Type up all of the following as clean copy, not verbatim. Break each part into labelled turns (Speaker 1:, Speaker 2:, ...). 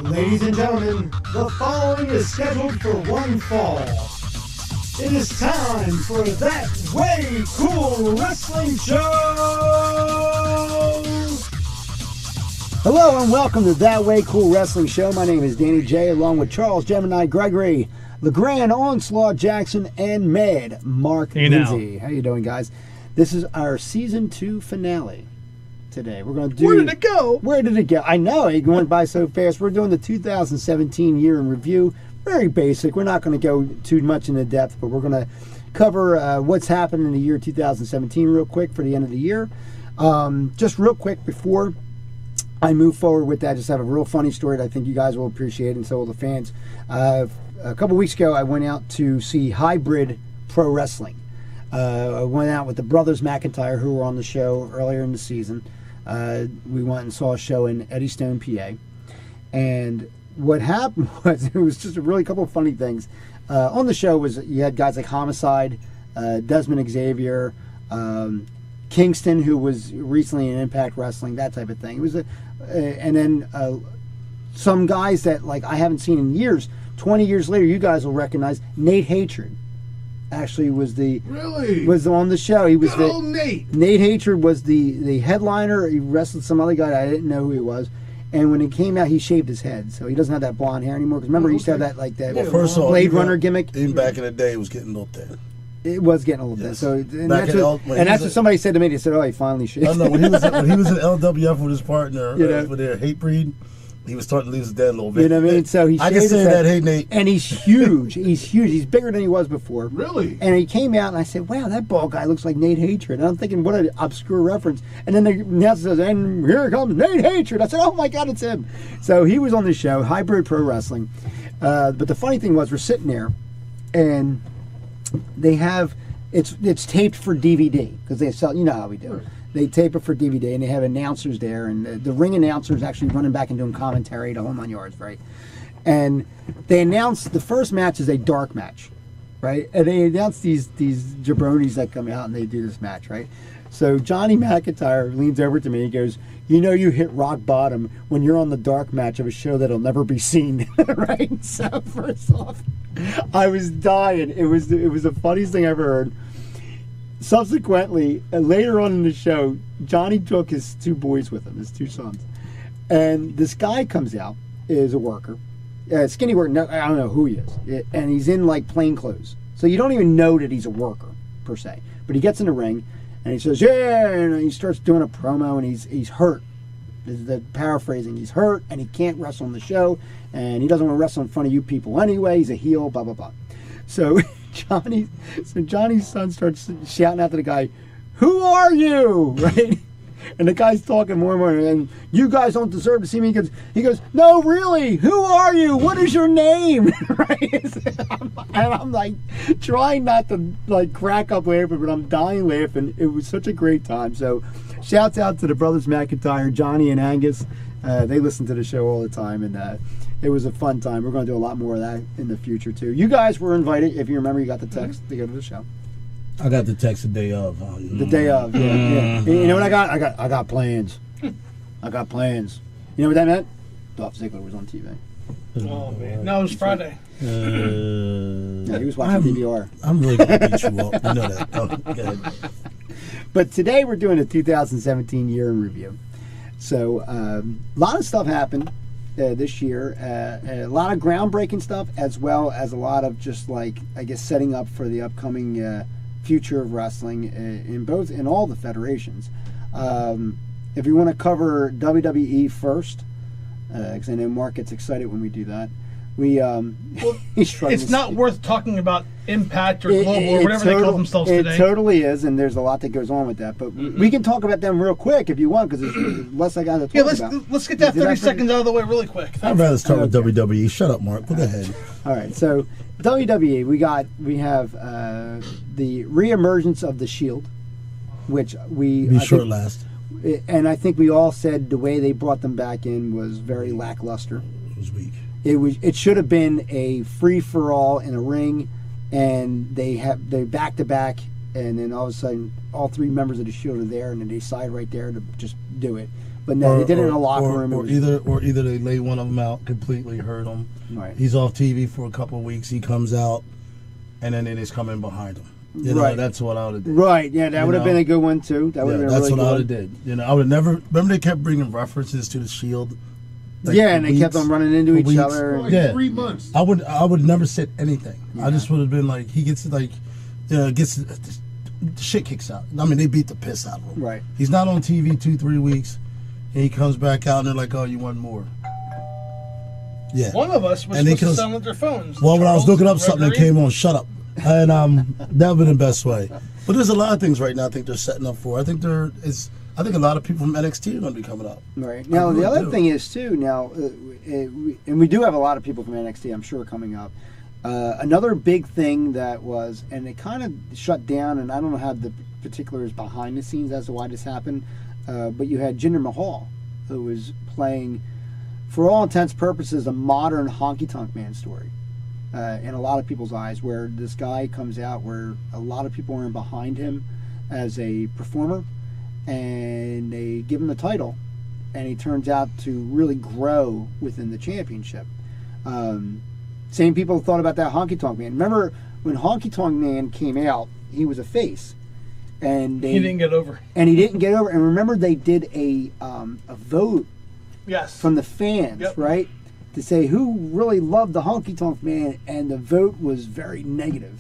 Speaker 1: Ladies and gentlemen, the following is scheduled for one fall. It is time for That Way Cool Wrestling Show! Hello and welcome to That Way Cool Wrestling Show. My name is Danny J, along with Charles Gemini Gregory, LeGrande, Onslaught Jackson, and Mad Mark Lindsay. How you doing, guys? This is our Season 2 finale. Today we're going to do.
Speaker 2: Where did it go?
Speaker 1: Where did it go? I know, it went by so fast. We're doing the 2017 year in review. Very basic. We're not going to go too much into depth, but we're going to cover what's happened in the year 2017 real quick for the end of the year. Just real quick before I move forward with that, just have a real funny story that I think you guys will appreciate, and so will the fans. A couple weeks ago, I went out to see Hybrid Pro Wrestling. I went out with the brothers McIntyre, who were on the show earlier in the season. We went and saw a show in Eddystone, PA. And what happened was, it was just a really couple of funny things. On the show was you had guys like Homicide, Desmond Xavier, Kingston, who was recently in Impact Wrestling, that type of thing. It was and then some guys that like I haven't seen in years. 20 years later, you guys will recognize Nate Hatred. Actually, was on the show. He was
Speaker 2: Good old Nate.
Speaker 1: Nate Hatred was the headliner. He wrestled some other guy I didn't know who he was. And when it came out, he shaved his head, so he doesn't have that blonde hair anymore. Because remember, he used to have that Blade Runner gimmick.
Speaker 3: Even back in the day, it was getting a little thin.
Speaker 1: It was getting a little thin. So that's what somebody said to me. They said, "Oh, he finally shaved."
Speaker 3: I know when he was in LWF with his partner, with their Hatebreed. He was starting to lose his dad a little bit.
Speaker 1: You know what I mean? So he
Speaker 3: I can say that, hey, Nate.
Speaker 1: And he's huge. He's huge. He's bigger than he was before.
Speaker 2: Really?
Speaker 1: And he came out, and I said, wow, that bald guy looks like Nate Hatred. And I'm thinking, what an obscure reference. And then the announcer says, and here comes Nate Hatred. I said, oh, my God, it's him. So he was on the show, Hybrid Pro Wrestling. But the funny thing was, we're sitting there, and they have, it's taped for DVD, because they sell, you know how we do. They tape it for DVD, and they have announcers there, and the ring announcer is actually running back and doing commentary to home on yards, right? And they announced the first match is a dark match, right? And they announced these jabronis that come out and they do this match, right? So Johnny McIntyre leans over to me. He goes, "You know, you hit rock bottom when you're on the dark match of a show that'll never be seen," right? So first off, I was dying. It was the funniest thing I ever heard. Subsequently, later on in the show, Johnny took his two boys with him, his two sons. And this guy comes out, is a worker. Skinny worker, no, I don't know who he is. And he's in like plain clothes. So you don't even know that he's a worker, per se. But he gets in the ring, and he says, yeah, and he starts doing a promo, and he's hurt. This is the paraphrasing. He's hurt, and he can't wrestle on the show, and he doesn't want to wrestle in front of you people anyway. He's a heel, blah, blah, blah. So Johnny's son starts shouting out to the guy, "Who are you?" Right? And the guy's talking more and more, and you guys don't deserve to see me. He goes, "No, really, who are you? What is your name?" Right? And I'm like trying not to like crack up laughing, but I'm dying laughing. It was such a great time. So shouts out to the brothers McIntyre, Johnny and Angus. They listen to the show all the time, and it was a fun time. We're going to do a lot more of that in the future, too. You guys were invited. If you remember, you got the text to go to the show.
Speaker 3: I got the text the day of.
Speaker 1: The day of, yeah. You know what I got? I got plans. I got plans. You know what that meant? Dolph Ziggler was on TV.
Speaker 2: Oh, man. No, it was Friday.
Speaker 1: Yeah, he was watching DVR.
Speaker 3: I'm really going to beat you up. You know that. Oh, go ahead.
Speaker 1: But today we're doing a 2017 year in review. So a lot of stuff happened this year. A lot of groundbreaking stuff, as well as a lot of just like, I guess, setting up for the upcoming future of wrestling in all the federations. If you want to cover WWE first, because I know Mark gets excited when we do that.
Speaker 2: It's not worth talking about Impact or Global or whatever they call themselves today.
Speaker 1: It totally is, and there's a lot that goes on with that. But we can talk about them real quick if you want, because there's less I got to talk about.
Speaker 2: Let's get that 30 seconds out of the way really quick.
Speaker 3: I'd rather start with WWE. Shut up, Mark. Go ahead.
Speaker 1: All right, so WWE, we have the reemergence of the Shield, which
Speaker 3: short last.
Speaker 1: And I think we all said the way they brought them back in was very lackluster.
Speaker 3: It was weak.
Speaker 1: It should have been a free for all in a ring, and they back to back, and then all of a sudden all three members of the Shield are there, and then they decide right there to just do it. But no, they did it in a locker room.
Speaker 3: Or either they lay one of them out completely, hurt him.
Speaker 1: Right.
Speaker 3: He's off TV for a couple of weeks. He comes out, and then it is coming behind him. You know, that's what I would have did.
Speaker 1: Right, yeah, that would have been a good one, too. That would have been
Speaker 3: that's
Speaker 1: really
Speaker 3: what
Speaker 1: good.
Speaker 3: I would have did. You know, I would have never... Remember they kept bringing references to the Shield?
Speaker 1: Like and they kept on running into each other.
Speaker 4: Like 3 months.
Speaker 3: I would never said anything. I just would have been like, he gets, gets... shit kicks out. I mean, they beat the piss out of him.
Speaker 1: Right.
Speaker 3: He's not on TV 2-3 weeks, and he comes back out, and they're like, oh, you want more. Yeah.
Speaker 2: One of us was supposed to sound with their phones.
Speaker 3: Well, when I was looking up something that
Speaker 2: Gregory.
Speaker 3: came on, shut up. And that would be the best way. But there's a lot of things right now I think they're setting up for. I think a lot of people from NXT are going to be coming up.
Speaker 1: Right. Now, the other thing is, too, now, and we do have a lot of people from NXT, I'm sure, coming up. Another big thing that was, and it kind of shut down, and I don't know how the particulars behind the scenes as to why this happened, but you had Jinder Mahal, who was playing, for all intents and purposes, a modern Honky Tonk Man story. In a lot of people's eyes, where this guy comes out where a lot of people are behind him as a performer, and they give him the title, and he turns out to really grow within the championship. Same people thought about that Honky Tonk Man. Remember when Honky Tonk Man came out, he was a face, and he
Speaker 2: didn't get over.
Speaker 1: And he didn't get over. And remember, they did a vote,
Speaker 2: yes,
Speaker 1: from the fans, right, to say who really loved the Honky Tonk Man, and the vote was very negative.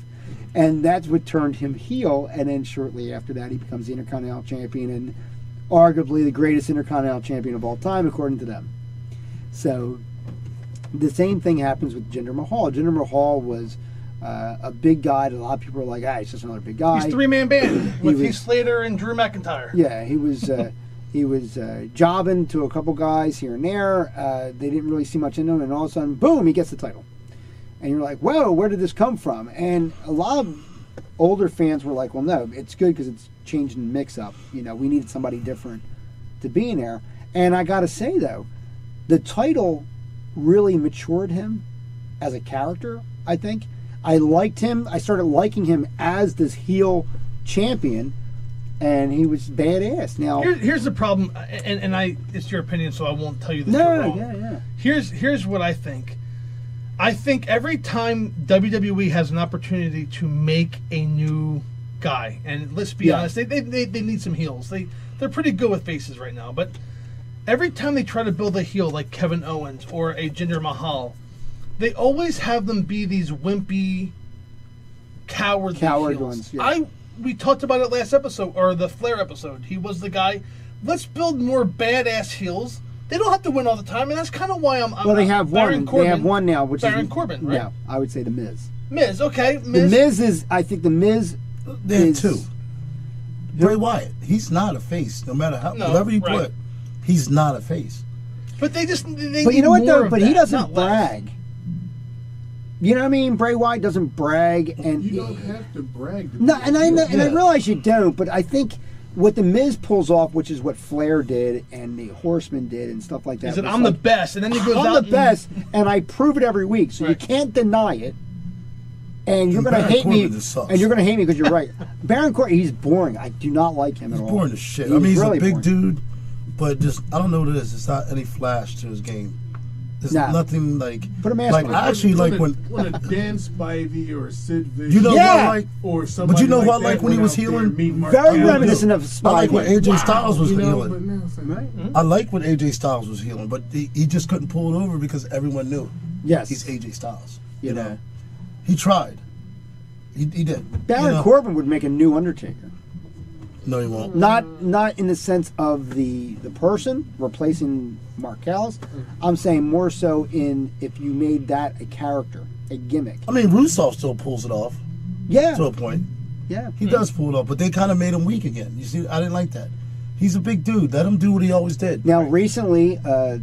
Speaker 1: And that's what turned him heel, and then shortly after that, he becomes the Intercontinental Champion, and arguably the greatest Intercontinental Champion of all time, according to them. So the same thing happens with Jinder Mahal. Jinder Mahal was a big guy that a lot of people are like, he's just another big guy.
Speaker 2: He's a 3-man band with Heath Slater and Drew McIntyre.
Speaker 1: Yeah, he was jobbing to a couple guys here and there. They didn't really see much in him, and all of a sudden, boom, he gets the title. And you're like, whoa, where did this come from? And a lot of older fans were like, well, no, it's good because it's changing the mix-up. You know, we needed somebody different to be in there. And I got to say, though, the title really matured him as a character, I think. I liked him. I started liking him as this heel champion, and he was badass. Now,
Speaker 2: here's the problem, and it's your opinion, so I won't tell you that
Speaker 1: no,
Speaker 2: you're wrong.
Speaker 1: Yeah.
Speaker 2: Here's what I think. I think every time WWE has an opportunity to make a new guy, and let's be honest, they need some heels. They're pretty good with faces right now, but every time they try to build a heel like Kevin Owens or a Jinder Mahal, they always have them be these wimpy, coward heels.
Speaker 1: ones. Yeah.
Speaker 2: We talked about it last episode, or the Flair episode. He was the guy. Let's build more badass heels. They don't have to win all the time, and that's kind of why I'm.
Speaker 1: Well, they have
Speaker 2: Baron
Speaker 1: one.
Speaker 2: Corbin,
Speaker 1: they have one now, which
Speaker 2: Baron
Speaker 1: is
Speaker 2: Corbin, right?
Speaker 1: No, I would say the Miz.
Speaker 2: Miz, okay.
Speaker 1: The Miz is. I think the Miz.
Speaker 3: They have two. Bray Wyatt. He's not a face, no matter how whatever you put. He's not a face.
Speaker 2: But they just.
Speaker 1: But you know what though? But he doesn't brag. You know what I mean? Bray Wyatt doesn't brag, and
Speaker 4: you don't have to brag.
Speaker 1: I realize you don't, but I think what the Miz pulls off, which is what Flair did and the Horsemen did and stuff like that.
Speaker 2: Is that I'm the best, and then he goes out.
Speaker 1: I'm the best, and I prove it every week, so you can't deny it. And you're going to hate me, and you're going to hate me because you're right. Baron Corbin, he's boring. I do not like him at all.
Speaker 3: He's boring as shit. I mean, he's really a big dude, but just I don't know what it is. It's not any flash to his game. There's nothing like.
Speaker 1: Put a mask
Speaker 3: like
Speaker 1: on.
Speaker 3: I actually like when
Speaker 4: a Dan Spivey or Sid Vicious.
Speaker 3: You know what I like?
Speaker 4: Or somebody.
Speaker 3: But you know
Speaker 4: like
Speaker 3: what I like when he was healing?
Speaker 1: Very reminiscent of Spivey.
Speaker 3: I like when AJ Styles was healing.
Speaker 1: Right?
Speaker 3: I like when AJ Styles was healing, but he just couldn't pull it over because everyone knew.
Speaker 1: Yes,
Speaker 3: he's AJ Styles. You know, he tried. He did.
Speaker 1: Baron Corbin would make a new Undertaker.
Speaker 3: No, he won't.
Speaker 1: Not in the sense of the person replacing Mark Callis. I'm saying more so in if you made that a character, a gimmick.
Speaker 3: I mean, Rusev still pulls it off.
Speaker 1: Yeah.
Speaker 3: To a point.
Speaker 1: Yeah.
Speaker 3: He does pull it off, but they kind of made him weak again. You see, I didn't like that. He's a big dude. Let him do what he always did.
Speaker 1: Now, recently,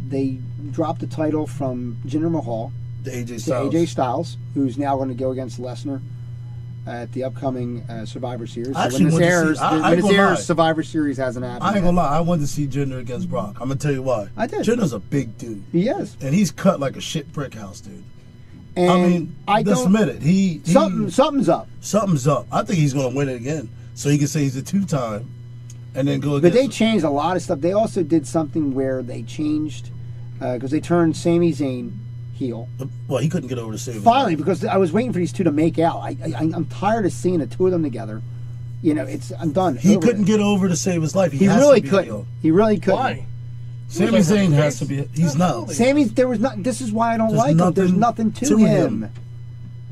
Speaker 1: they dropped the title from Jinder Mahal
Speaker 3: to AJ
Speaker 1: Styles, who's now going to go against Lesnar at the upcoming Survivor Series.
Speaker 3: So
Speaker 1: when this airs, Survivor Series hasn't happened.
Speaker 3: I ain't gonna lie, I wanted to see Jinder against Brock. I'm gonna tell you why.
Speaker 1: I did.
Speaker 3: Jinder's a big dude.
Speaker 1: He is.
Speaker 3: And he's cut like a shit brick house, dude.
Speaker 1: And
Speaker 3: I mean, let's admit it.
Speaker 1: Something's up.
Speaker 3: Something's up. I think he's gonna win it again. So he can say he's a 2-time. and then go
Speaker 1: But
Speaker 3: against.
Speaker 1: they changed a lot of stuff. They also did something where they changed because they turned Sami Zayn heel.
Speaker 3: Well, he couldn't get over the save.
Speaker 1: Finally, because I was waiting for these two to make out. I'm tired of seeing the two of them together. You know, I'm done.
Speaker 3: He
Speaker 1: Over
Speaker 3: couldn't
Speaker 1: it.
Speaker 3: get over to save his life.
Speaker 1: He
Speaker 3: has
Speaker 1: really
Speaker 3: to be
Speaker 1: couldn't.
Speaker 3: heel.
Speaker 1: He really couldn't.
Speaker 2: Why?
Speaker 3: Sami Zayn has to be. He's not.
Speaker 1: Sammy, there was not. This is why I don't
Speaker 3: There's
Speaker 1: like him. There's
Speaker 3: nothing
Speaker 1: nothing to
Speaker 3: to
Speaker 1: him.
Speaker 3: him.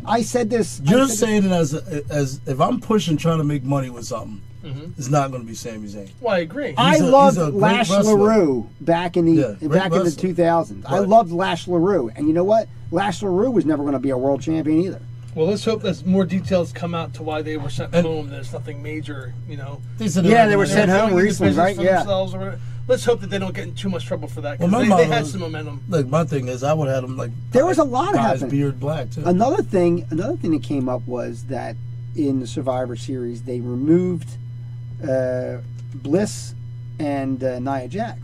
Speaker 1: I said this.
Speaker 3: You're
Speaker 1: I said
Speaker 3: saying it as if I'm pushing trying to make money with something,
Speaker 2: Mm-hmm.
Speaker 3: it's not going to be Sami Zayn.
Speaker 2: Well, I agree.
Speaker 1: I
Speaker 3: He's a
Speaker 1: loved
Speaker 3: great
Speaker 1: Lash
Speaker 3: wrestler.
Speaker 1: LaRue back in the
Speaker 3: Yeah, great
Speaker 1: back in the
Speaker 3: wrestler.
Speaker 1: 2000s. I
Speaker 3: Right.
Speaker 1: loved Lash LaRue, and you know what? Lash LaRue was never going to be a world champion either.
Speaker 2: Well, let's hope that more details come out to why they were sent
Speaker 3: And-
Speaker 2: home. There's nothing major, you know.
Speaker 3: They said
Speaker 1: Yeah, they were
Speaker 3: gonna-
Speaker 1: sent
Speaker 2: They're
Speaker 1: home
Speaker 2: going into
Speaker 1: recently,
Speaker 2: business
Speaker 1: right?
Speaker 2: for
Speaker 1: Yeah.
Speaker 2: themselves or whatever. Let's hope that they don't get in too much trouble for that
Speaker 3: Well,
Speaker 2: because
Speaker 3: my
Speaker 2: they
Speaker 3: mama
Speaker 2: had
Speaker 3: was-
Speaker 2: some momentum.
Speaker 3: Look, my thing is, I would have him like.
Speaker 1: There was a lot
Speaker 3: dye his
Speaker 1: happening.
Speaker 3: beard black too.
Speaker 1: Another thing that came up was that in the Survivor Series they removed Bliss and Nia Jax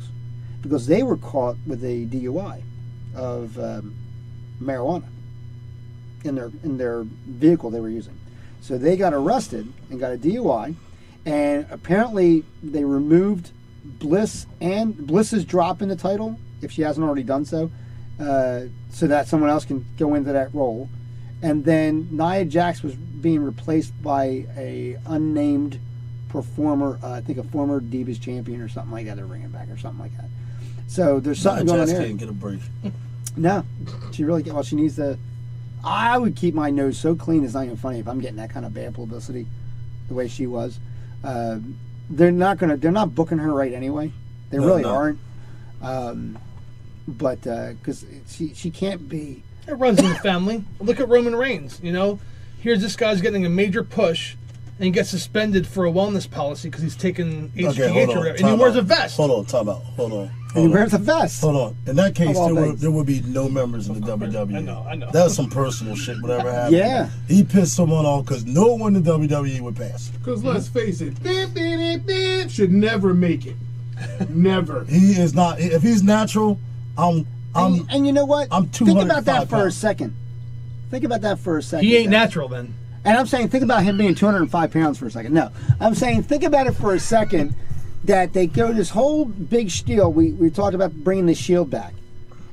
Speaker 1: because they were caught with a DUI of marijuana in their vehicle they were using. So they got arrested and got a DUI, and apparently they removed Bliss and Bliss's drop in the title if she hasn't already done so, so that someone else can go into that role. And then Nia Jax was being replaced by a unnamed performer, I think a former Divas champion or something like that. They're bringing back or something like that. So there's something going on there.
Speaker 3: Can't get a break.
Speaker 1: No, she really can't. Well, she needs to. I would keep my nose so clean. It's not even funny if I'm getting that kind of bad publicity, the way she was. They're not gonna. They're not booking her right anyway. They really
Speaker 3: no.
Speaker 1: aren't. But because she can't be.
Speaker 2: It runs in the family. Look at Roman Reigns. You know, here's this guy's getting a major push and gets suspended for a wellness policy because he's taking HGH
Speaker 3: Okay, hold
Speaker 2: or
Speaker 3: on.
Speaker 2: whatever, and he
Speaker 3: Time
Speaker 2: wears
Speaker 3: out.
Speaker 2: a vest.
Speaker 3: Hold on, time out. Hold on.
Speaker 1: And he
Speaker 3: Hold on.
Speaker 1: wears a vest.
Speaker 3: Hold on. In that case,
Speaker 1: Of all things.
Speaker 3: there would be no members in the WWE.
Speaker 2: I know.
Speaker 3: That was some personal shit, whatever happened.
Speaker 1: Yeah.
Speaker 3: He pissed someone off because no one in WWE would pass.
Speaker 4: Because let's face it, should never make it. Never.
Speaker 3: He is not. If he's natural,
Speaker 1: And you know what?
Speaker 3: I'm
Speaker 1: Think about that
Speaker 3: 205
Speaker 1: for a
Speaker 3: pounds.
Speaker 1: second. Think about that for a second.
Speaker 2: He ain't
Speaker 1: guys.
Speaker 2: natural then.
Speaker 1: And I'm saying, think about him being 205 pounds for a second. No, I'm saying, think about it for a second. That they go this whole big spiel. We talked about bringing the Shield back,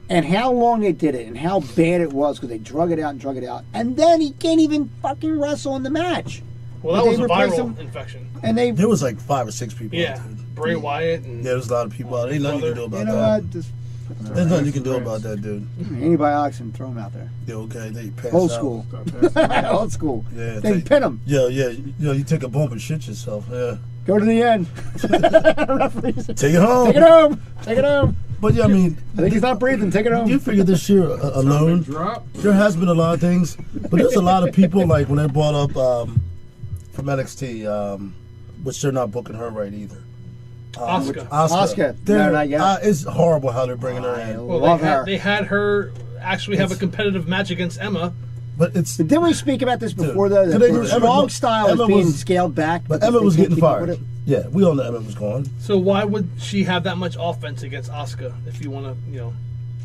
Speaker 1: and how long they did it, and how bad it was because they drug it out, and then he can't even fucking wrestle in the match.
Speaker 2: Well,
Speaker 1: But
Speaker 2: that was
Speaker 1: they
Speaker 2: a
Speaker 1: replaced
Speaker 2: viral
Speaker 1: him,
Speaker 2: infection.
Speaker 1: and they,
Speaker 3: There was like 5 or 6 people.
Speaker 2: Yeah,
Speaker 3: out there.
Speaker 2: Bray Wyatt and
Speaker 3: Yeah, there's a lot of people out there. Ain't nothing you can do about
Speaker 1: you know
Speaker 3: that.
Speaker 1: what? Just
Speaker 3: There's nothing you can do about that, dude.
Speaker 1: antibiotics and throw him out there.
Speaker 3: Yeah, okay, they pass
Speaker 1: Old
Speaker 3: out.
Speaker 1: school,
Speaker 4: Stop passing.
Speaker 1: old school.
Speaker 3: Yeah,
Speaker 1: They
Speaker 3: take-
Speaker 1: pin him.
Speaker 3: Yeah, you take a bump and shit yourself. Yeah,
Speaker 1: Go to the end.
Speaker 3: take it home.
Speaker 1: Take it home. Take it home.
Speaker 3: But yeah, I mean,
Speaker 1: I think he's not breathing. Take it home.
Speaker 3: you figure this year alone,
Speaker 4: Drop.
Speaker 3: there has been a lot of things, but there's a lot of people like when they brought up from NXT, which they're not booking her right either.
Speaker 2: Asuka.
Speaker 1: Asuka.
Speaker 3: They're-
Speaker 1: No, not yet.
Speaker 3: It's horrible how they're bringing her
Speaker 1: I
Speaker 3: in.
Speaker 2: Well,
Speaker 1: love
Speaker 2: they
Speaker 1: her.
Speaker 2: had her actually have a competitive match against Emma.
Speaker 3: But it's
Speaker 1: Didn't we speak about this before, though? That
Speaker 3: Today,
Speaker 1: the
Speaker 3: Emma-
Speaker 1: strong style
Speaker 3: Emma
Speaker 1: is being
Speaker 3: was-
Speaker 1: scaled back.
Speaker 3: but
Speaker 1: because
Speaker 3: Emma
Speaker 1: they
Speaker 3: was
Speaker 1: can't
Speaker 3: getting
Speaker 1: keep up with
Speaker 3: fired.
Speaker 1: it.
Speaker 3: Yeah, we all know Emma was gone
Speaker 2: So why would she have that much offense against Asuka if you want to, you know?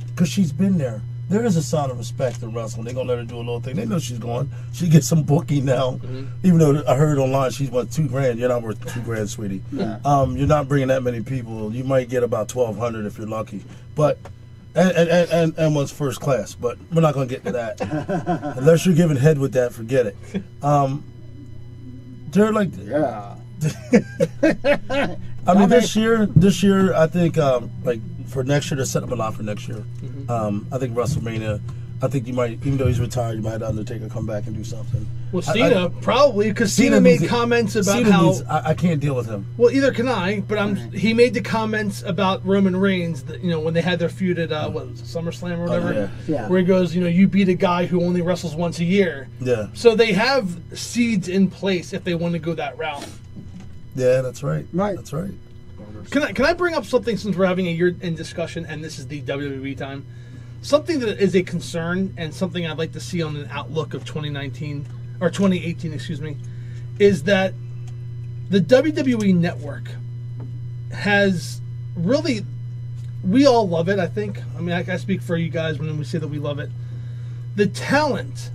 Speaker 3: because she's been there. There is a sign of respect in wrestling. They're gonna let her do a little thing. They know she's gone. She gets some booking now.
Speaker 1: Mm-hmm.
Speaker 3: Even though I heard online she's worth $2,000. You're not worth $2,000, sweetie.
Speaker 1: Yeah.
Speaker 3: You're not bringing that many people. You might get about 1,200 if you're lucky. But and one's first class. But we're not gonna get to that unless you're giving head with that. Forget it. They're like,
Speaker 1: Yeah.
Speaker 3: I mean, this year, I think like for next year, they're setting up a lot for next year. I think WrestleMania. I think you might, even though he's retired, you might have Undertaker come back and do something.
Speaker 2: Well,
Speaker 3: I-
Speaker 2: Cena probably because Cena
Speaker 3: Cena
Speaker 2: made
Speaker 3: needs-
Speaker 2: comments about
Speaker 3: Cena
Speaker 2: how.
Speaker 3: needs- I can't deal with him.
Speaker 2: Well, either can I, but he made the comments about Roman Reigns, that, you know, when they had their feud at what was it, SummerSlam or whatever,
Speaker 1: Yeah.
Speaker 2: where he goes, you know, you beat a guy who only wrestles once a year.
Speaker 3: Yeah,
Speaker 2: So they have seeds in place if they want to go that route.
Speaker 3: yeah, that's right.
Speaker 1: Right.
Speaker 3: That's right.
Speaker 2: Can I bring up something since we're having a year in discussion and this is the WWE time? Something that is a concern and something I'd like to see on an outlook of 2019 or 2018, excuse me, is that the WWE network has really, we all love it, I think. I mean, I speak for you guys when we say that we love it. The talent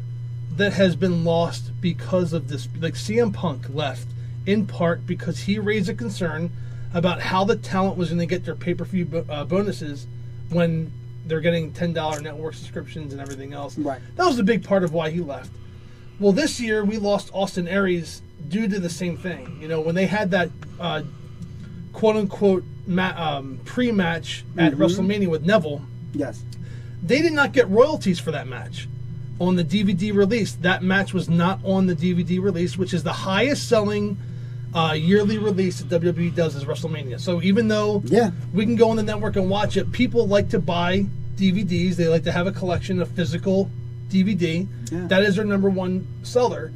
Speaker 2: that has been lost because of this, like CM Punk left in part because he raised a concern about how the talent was going to get their pay-per-view bonuses when they're getting $10 network subscriptions and everything else.
Speaker 1: Right.
Speaker 2: That was a big part of why he left. Well, this year we lost Austin Aries due to the same thing. You know, when they had that quote-unquote pre-match at WrestleMania with Neville,
Speaker 1: Yes.
Speaker 2: they did not get royalties for that match on the DVD release. That match was not on the DVD release, which is the highest selling yearly release that WWE does is WrestleMania. So even though we can go on the network and watch it, people like to buy DVDs. They like to have a collection of physical DVD.
Speaker 1: Yeah.
Speaker 2: That is their number one seller.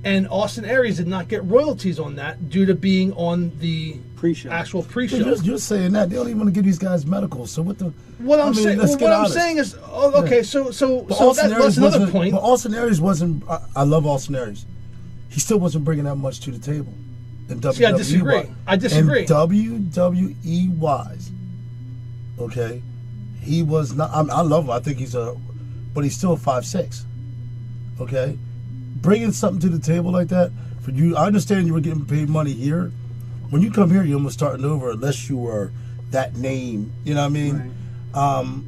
Speaker 2: And Austin Aries did not get royalties on that due to being on the
Speaker 1: Pre-show.
Speaker 2: actual pre-show.
Speaker 3: You're saying that they don't even want to give these guys medicals. So what the?
Speaker 2: What I'm saying,
Speaker 3: let's
Speaker 2: well,
Speaker 3: get
Speaker 2: what I'm
Speaker 3: honest.
Speaker 2: saying is, okay, so
Speaker 3: Austin
Speaker 2: that's
Speaker 3: Aries
Speaker 2: another
Speaker 3: wasn't-
Speaker 2: point.
Speaker 3: But Austin Aries wasn't. I love Austin Aries. He still wasn't bringing that much to the table. In WWE.
Speaker 2: See, I disagree. I disagree.
Speaker 3: In WWE wise, okay, he was not. I love him. I think but he's still 5'6". Okay, bringing something to the table like that for you. I understand you were getting paid money here. When you come here, you're almost starting over unless you were that name. You know what I mean?
Speaker 1: Right.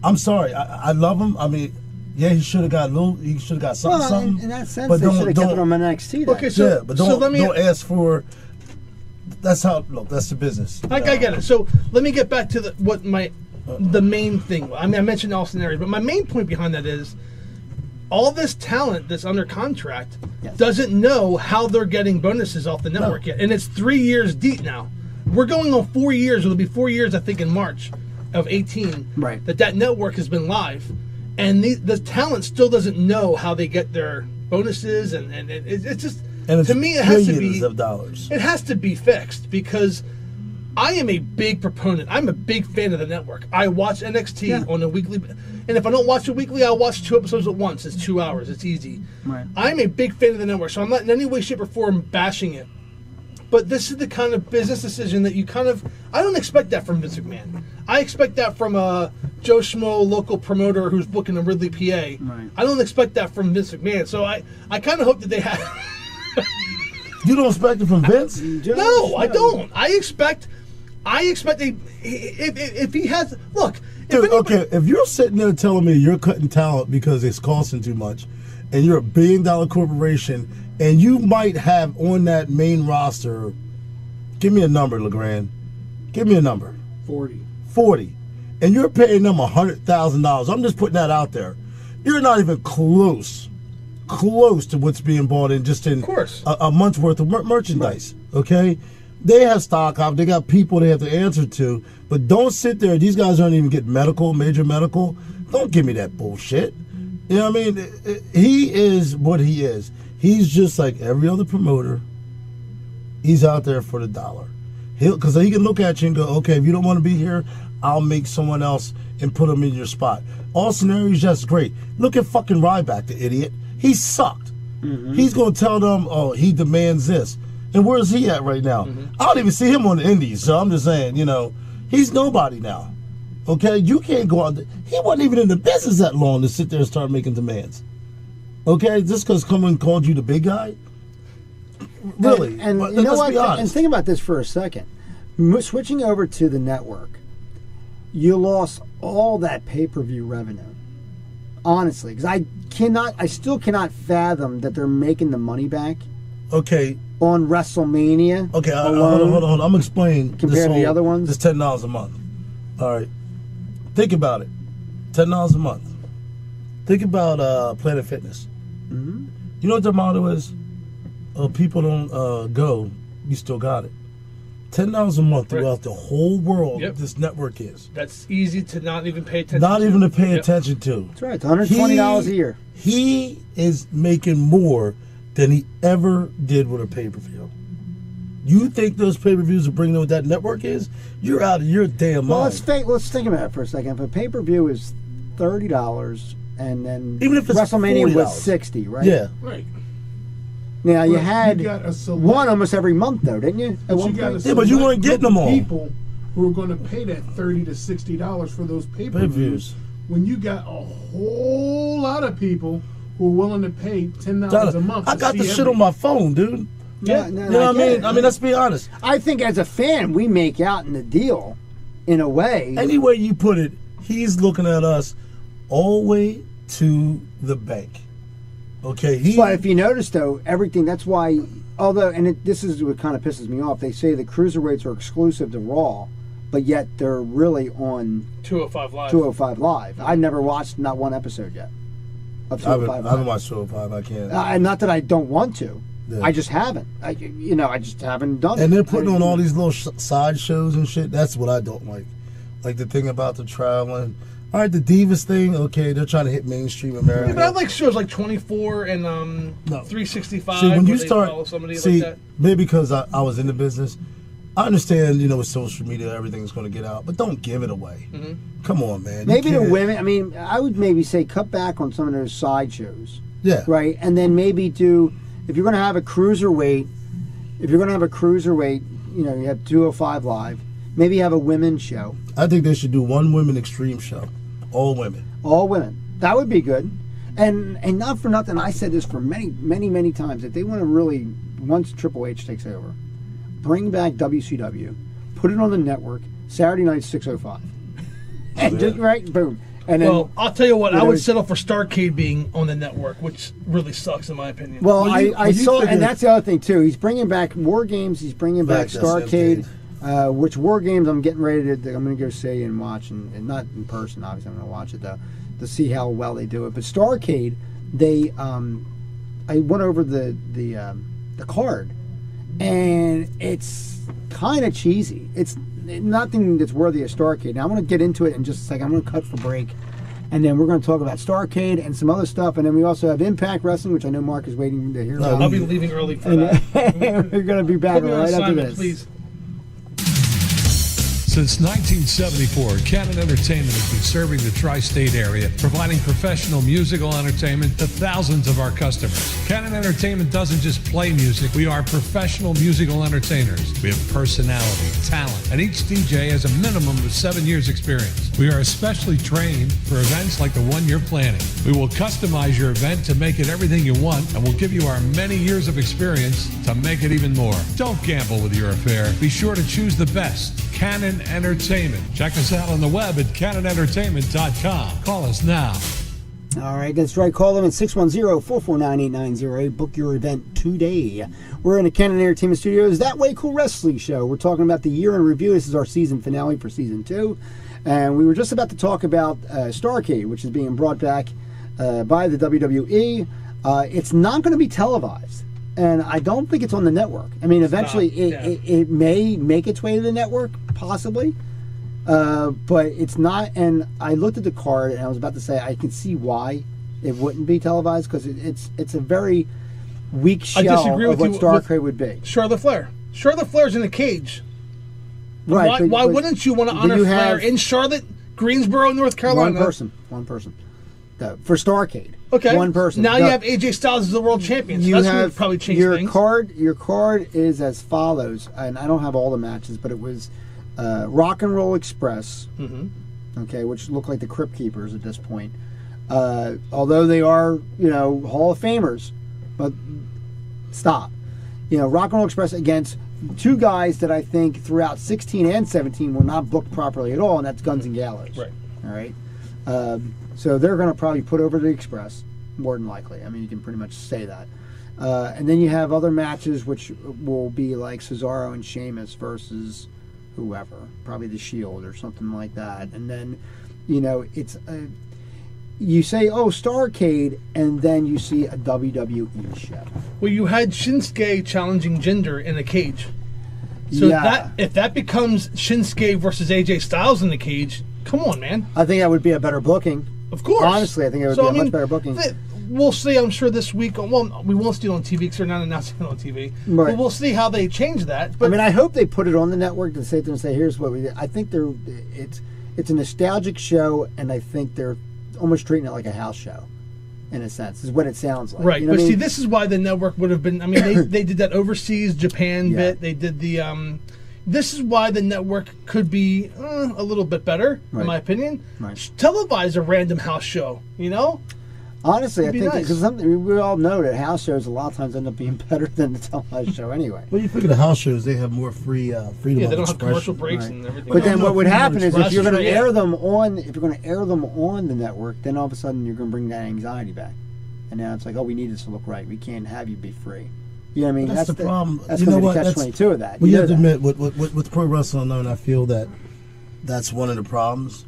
Speaker 3: I'm sorry. I love him. I mean, yeah, he should have got a little. He should have got something.
Speaker 1: Well,
Speaker 3: something.
Speaker 1: in that sense,
Speaker 3: but
Speaker 1: they should have kept him on NXT.
Speaker 2: Okay, so
Speaker 3: yeah, but don't
Speaker 2: let me.
Speaker 3: don't ask for. That's how. Look, that's the business.
Speaker 2: I get it. So let me get back to the main thing. I mean, I mentioned Austin Aries, but my main point behind that is all this talent that's under contract doesn't know how they're getting bonuses off the network yet, and it's 3 years deep now. We're going on 4 years. It'll be 4 years, I think, in March of 18.
Speaker 1: Right.
Speaker 2: That network has been live, and the talent still doesn't know how they get their bonuses, and it's just.
Speaker 3: And it's
Speaker 2: to me, it has to
Speaker 3: billions
Speaker 2: be
Speaker 3: of dollars.
Speaker 2: It has to be fixed because I am a big proponent. I'm a big fan of the network. I watch NXT on a weekly, and if I don't watch it weekly, I'll watch 2 episodes at once. It's 2 hours. It's easy.
Speaker 1: Right.
Speaker 2: I'm a big fan of the network, so I'm not in any way, shape, or form bashing it. But this is the kind of business decision that you I don't expect that from Vince McMahon. I expect that from a Joe Schmo local promoter who's booking a Ridley, PA.
Speaker 1: Right.
Speaker 2: I don't expect that from Vince McMahon. So I kind of hope that they have.
Speaker 3: You don't expect it from Vince?
Speaker 2: No, I don't. I expect if he has look.
Speaker 3: Dude, okay, if you're sitting there telling me you're cutting talent because it's costing too much, and you're $1 billion corporation, and you might have on that main roster, give me a number, LeGrande. Give me a number. 40. And you're paying them $100,000. I'm just putting that out there. You're not even close to what's being bought in just in a month's worth of merchandise. Right. Okay, they have stock up. They got people they have to answer to. But don't sit there. These guys aren't even getting major medical. Don't give me that bullshit. You know what I mean? He is what he is. He's just like every other promoter. He's out there for the dollar. Because he can look at you and go, okay, if you don't want to be here, I'll make someone else and put them in your spot. Austin Aries, just great. Look at fucking Ryback, the idiot. He sucked. Mm-hmm. He's going to tell them, oh, he demands this. And where's he at right now? Mm-hmm. I don't even see him on the Indies, so I'm just saying, he's nobody now. Okay? You can't go out there. He wasn't even in the business that long to sit there and start making demands. Okay? Just because someone called you the big guy? Really?
Speaker 1: And you know what? And think about this for a second. Switching over to the network, you lost all that pay-per-view revenue. Honestly, because I still cannot fathom that they're making the money back.
Speaker 3: Okay.
Speaker 1: On WrestleMania.
Speaker 3: Okay, hold on. I'm explaining.
Speaker 1: Compared to the other ones?
Speaker 3: It's $10 a month. All right. Think about it. $10 a month. Think about Planet Fitness. Mm-hmm. You know what their motto is? People don't go, you still got it. $10 a month throughout the whole world. This network is.
Speaker 2: That's easy to not even pay attention.
Speaker 3: Not even to pay attention to.
Speaker 1: That's right. It's $120 a year.
Speaker 3: He is making more than he ever did with a pay-per-view. You think those pay-per-views are bringing what that network is? You're out of your damn mind.
Speaker 1: Well, let's think about it for a second. If a pay-per-view is $30 and then
Speaker 3: even if it's
Speaker 1: WrestleMania
Speaker 3: $40.
Speaker 1: was $60, right?
Speaker 3: Yeah.
Speaker 4: Right.
Speaker 1: Now you had one almost every month, though, didn't you?
Speaker 3: But you weren't getting them all.
Speaker 4: People who are going to pay that $30 to $60 for those pay-per-views. When you got a whole lot of people who are willing to pay $10 a month.
Speaker 3: I got the shit on my phone, dude.
Speaker 2: Yeah.
Speaker 3: You know what I mean? I mean, let's be honest.
Speaker 1: I think as a fan, we make out in the deal, in a way.
Speaker 3: Any way you put it, he's looking at us all the way to the bank. Okay,
Speaker 1: But if you notice, though, everything, that's why, although, and this is what kind of pisses me off, they say the cruiserweights are exclusive to Raw, but yet they're really on
Speaker 2: 205 Live.
Speaker 1: 205 Live. I've never watched not one episode yet of
Speaker 3: I
Speaker 1: 205
Speaker 3: haven't
Speaker 1: Live.
Speaker 3: watched 205. I can't.
Speaker 1: And not that I don't want to.
Speaker 3: Yeah.
Speaker 1: I just haven't. I just haven't done it.
Speaker 3: And they're putting on all these little side shows and shit. That's what I don't like. Like the thing about the traveling. All right, the Divas thing, okay, they're trying to hit mainstream America.
Speaker 2: Yeah, but I like shows like 24 and 365.
Speaker 3: See, when you
Speaker 2: where they
Speaker 3: start,
Speaker 2: follow somebody
Speaker 3: see,
Speaker 2: like that.
Speaker 3: maybe because I was in the business, I understand, with social media, everything's going to get out, but don't give it away.
Speaker 2: Mm-hmm.
Speaker 3: Come on, man.
Speaker 1: Maybe the women, I mean, I would maybe say cut back on some of those side shows.
Speaker 3: Yeah.
Speaker 1: Right? And then maybe do, if you're going to have a cruiserweight, you have 205 Live, maybe have a women's show.
Speaker 3: I think they should do one women extreme show. All women.
Speaker 1: All women. That would be good. And not for nothing, I said this for many, many, many times. If they want to really, once Triple H takes over, bring back WCW, put it on the network, Saturday night 6:05. And just, right, boom. And then,
Speaker 2: Well, I'll tell you what, I would settle for Starrcade being on the network, which really sucks in my opinion.
Speaker 1: Well,
Speaker 3: When you
Speaker 1: I saw,
Speaker 3: figure-
Speaker 1: and that's the other thing, too. He's bringing back War Games. He's bringing back
Speaker 3: That's the
Speaker 1: Starrcade.
Speaker 3: thing.
Speaker 1: Which War Games I'm getting ready to, I'm going to go see and watch, and not in person, obviously, I'm going to watch it, though, to see how well they do it. But Starrcade, they, I went over the card, and it's kind of cheesy. It's nothing that's worthy of Starrcade. Now, I want to get into it in just a second. I'm going to cut for break, and then we're going to talk about Starrcade and some other stuff, and then we also have Impact Wrestling, which I know Mark is waiting to hear about.
Speaker 2: I'll be leaving early for that.
Speaker 1: We're going to be back
Speaker 2: Put me on
Speaker 1: right after
Speaker 2: assignment,
Speaker 1: this.
Speaker 2: please.
Speaker 5: Since 1974, Cannon Entertainment has been serving the tri-state area, providing professional musical entertainment to thousands of our customers. Cannon Entertainment doesn't just play music, we are professional musical entertainers. We have personality, talent, and each DJ has a minimum of 7 years experience. We are especially trained for events like the one you're planning. We will customize your event to make it everything you want, and we'll give you our many years of experience to make it even more. Don't gamble with your affair. Be sure to choose the best. Cannon Entertainment. Check us out on the web at cannonentertainment.com. Call us now.
Speaker 1: All right, that's right. Call them at 610-449-8908. Book your event today. We're in the Cannon Entertainment Studios, That Way Cool Wrestling Show. We're talking about the year in review. This is our season finale for season 2. And we were just about to talk about Starrcade, which is being brought back by the WWE. It's not going to be televised. And I don't think it's on the network. I mean, eventually it may make its way to the network, possibly. But it's not. And I looked at the card, and I was about to say I can see why it wouldn't be televised, because it's a very weak shell of what Starrcade would be.
Speaker 2: Charlotte Flair. Charlotte Flair's in a cage.
Speaker 1: Right.
Speaker 2: Why wouldn't you want to honor Flair in Charlotte, Greensboro, North Carolina?
Speaker 1: One person. For Starrcade.
Speaker 2: Okay.
Speaker 1: One person.
Speaker 2: Now you have AJ Styles as the world champion. So that's going to probably change things.
Speaker 1: Your card is as follows, and I don't have all the matches, but it was Rock and Roll Express, okay, which look like the Crypt Keepers at this point. Although they are, Hall of Famers, but stop. Rock and Roll Express against two guys that I think throughout 16 and 17 were not booked properly at all, and that's Guns and Gallows.
Speaker 2: Right.
Speaker 1: All right. So they're going to probably put over the Express, more than likely. I mean, you can pretty much say that. And then you have other matches, which will be like Cesaro and Sheamus versus whoever, probably the Shield or something like that. And then, it's you say, oh, Starrcade, and then you see a WWE show.
Speaker 2: Well, you had Shinsuke challenging Jinder in a cage. So if that becomes Shinsuke versus AJ Styles in the cage, come on, man.
Speaker 1: I think that would be a better booking.
Speaker 2: Of course.
Speaker 1: Honestly, I think it would be a much better booking.
Speaker 2: We'll see, I'm sure, this week. Well, we won't see it on TV because they're not announcing it on TV.
Speaker 1: Right.
Speaker 2: But we'll see how they change that. But
Speaker 1: I mean, I hope they put it on the network to say to them, here's what we did. I think it's a nostalgic show, and I think they're almost treating it like a house show, in a sense, is what it sounds like.
Speaker 2: Right. But see, this is why the network would have been, I mean, they did that overseas Japan bit. They did the, this is why the network could be a little bit better, in my opinion.
Speaker 1: Right.
Speaker 2: Televise a random house show,
Speaker 1: Honestly, I
Speaker 2: It'd be
Speaker 1: think
Speaker 2: nice.
Speaker 1: because we all know that house shows a lot of times end up being better than the televised show anyway.
Speaker 3: Well, you figure the house shows, they have more freedom
Speaker 2: Yeah,
Speaker 3: of
Speaker 2: they don't have
Speaker 3: expression.
Speaker 2: commercial breaks
Speaker 1: Right.
Speaker 2: and everything.
Speaker 1: But then
Speaker 3: no,
Speaker 1: what would
Speaker 3: freedom of
Speaker 1: happen is if you're going to
Speaker 2: expression.
Speaker 1: air them on the network, then all of a sudden you're going to bring that anxiety back, and now it's like, oh, we need this to look right. We can't have you be free. You know what I mean?
Speaker 3: That's the problem.
Speaker 1: That's
Speaker 3: You
Speaker 1: going
Speaker 3: know
Speaker 1: to be
Speaker 3: what?
Speaker 1: the catch-22 of that.
Speaker 3: Well, you
Speaker 1: know
Speaker 3: have to
Speaker 1: that.
Speaker 3: admit, with pro wrestling alone, I feel that that's one of the problems.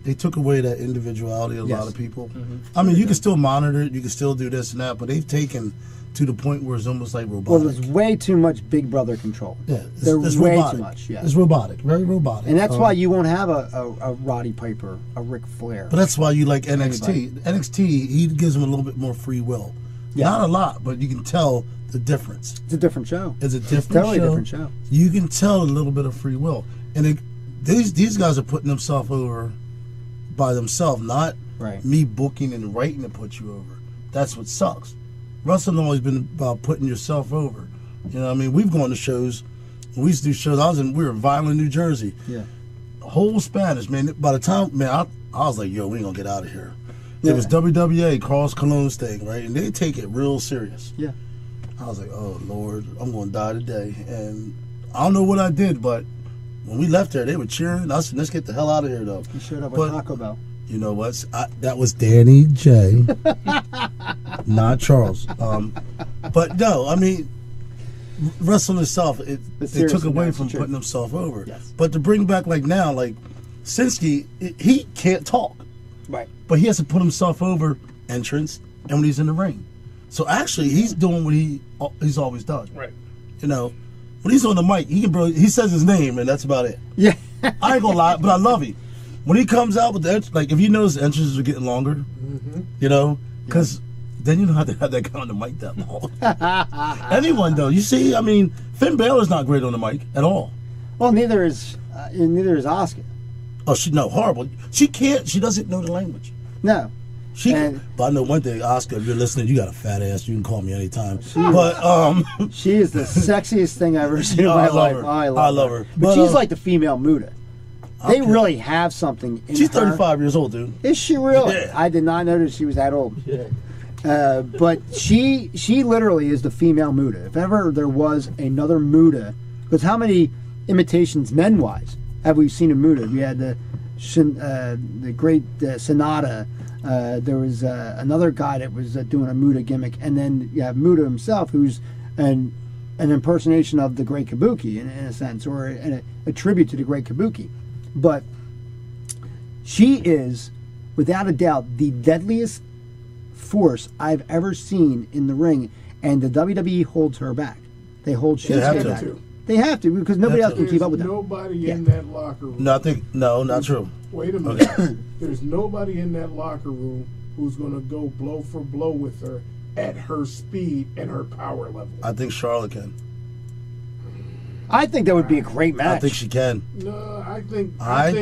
Speaker 3: They took away that individuality of a
Speaker 1: Yes.
Speaker 3: lot of people. I mean, you can still monitor it, you can still do this and that, but they've taken to the point where it's almost like robotic.
Speaker 1: Well, there's way too much Big Brother control.
Speaker 3: yeah,
Speaker 1: There's
Speaker 3: it's
Speaker 1: way
Speaker 3: robotic.
Speaker 1: too much. Yeah.
Speaker 3: It's robotic, very robotic.
Speaker 1: And that's why you won't have a Roddy Piper, a Ric Flair.
Speaker 3: But that's why you like NXT.
Speaker 1: Anybody.
Speaker 3: NXT, he gives them a little bit more free will.
Speaker 1: Yeah.
Speaker 3: Not a lot, but you can tell the difference.
Speaker 1: It's a different show.
Speaker 3: It's a different
Speaker 1: totally
Speaker 3: show.
Speaker 1: different show.
Speaker 3: You can tell a little bit of free will, and these guys are putting themselves over by themselves, not
Speaker 1: Right.
Speaker 3: me booking and writing to put you over. That's what sucks. Wrestling always been about putting yourself over. You know what I mean? We've gone to shows. When we used to do shows. We were in Violent, New Jersey.
Speaker 1: Yeah.
Speaker 3: Whole Spanish, man. By the time, man, I was like, yo, we ain't gonna get out of here.
Speaker 1: Yeah.
Speaker 3: It was WWA, Carlos Colon's thing, right? And they take it real serious.
Speaker 1: Yeah.
Speaker 3: I was like, oh, Lord, I'm going to die today. And I don't know what I did, but when we left there, they were cheering. I said, let's get the hell out of here, though.
Speaker 1: You showed up
Speaker 3: But-
Speaker 1: with Taco Bell.
Speaker 3: You know what? That was Danny J, not Charles. But no, I mean, wrestling itself, it took
Speaker 1: seriously,
Speaker 3: away
Speaker 1: that's
Speaker 3: from
Speaker 1: true.
Speaker 3: putting himself over.
Speaker 1: Yes.
Speaker 3: But to bring back like now, like Sinski, he can't talk,
Speaker 1: Right.
Speaker 3: but he has to put himself over entrance and when he's in the ring. So actually, he's doing what he's always done.
Speaker 2: Right.
Speaker 3: You know, when he's on the mic, he says his name and that's about it.
Speaker 1: Yeah.
Speaker 3: I ain't gonna lie, but I love him. When he comes out with the like, if you notice, the entrances are getting longer. You know, because then you don't have to have that guy on the mic that long. Anyone though, you see, I mean, Finn Balor's not great on the mic at all.
Speaker 1: Well, neither is Asuka.
Speaker 3: Oh, horrible. She can't. She doesn't know the language.
Speaker 1: No.
Speaker 3: She.
Speaker 1: And-
Speaker 3: But I know one thing, Oscar. If you're listening, you got a fat ass. You can call me anytime. But
Speaker 1: She is the sexiest thing I've ever seen in
Speaker 3: Yeah,
Speaker 1: my
Speaker 3: I love
Speaker 1: life.
Speaker 3: her.
Speaker 1: I
Speaker 3: I
Speaker 1: love
Speaker 3: love
Speaker 1: her.
Speaker 3: her.
Speaker 1: But
Speaker 3: But,
Speaker 1: she's like the female Muda. They
Speaker 3: Okay.
Speaker 1: really have something in
Speaker 3: she's
Speaker 1: her.
Speaker 3: 35 years old, dude.
Speaker 1: Is she really?
Speaker 3: Yeah.
Speaker 1: I did not know that she was that old.
Speaker 3: Yeah.
Speaker 1: But she literally is the female Muda. If ever there was another Muda, because how many imitations men-wise have we seen of Muda? We had the great Sonata. There was another guy that was doing a Muda gimmick, and then you have Muda himself, who's an impersonation of the Great Kabuki in a sense, or a tribute to the Great Kabuki. But she is, without a doubt, the deadliest force I've ever seen in the ring, and the WWE holds her back. They hold
Speaker 3: They have
Speaker 1: Shinsuke
Speaker 3: to.
Speaker 1: back. They have to because nobody
Speaker 3: Have
Speaker 1: else
Speaker 3: to.
Speaker 1: can keep up with
Speaker 4: There's
Speaker 1: them.
Speaker 4: nobody in that locker room.
Speaker 3: No, not true.
Speaker 4: Wait a minute. There's nobody in that locker room who's going to go blow for blow with her at her speed and her power level.
Speaker 3: I think Charlotte can.
Speaker 1: I think that would be a great match.
Speaker 3: I think she can.
Speaker 4: No, I think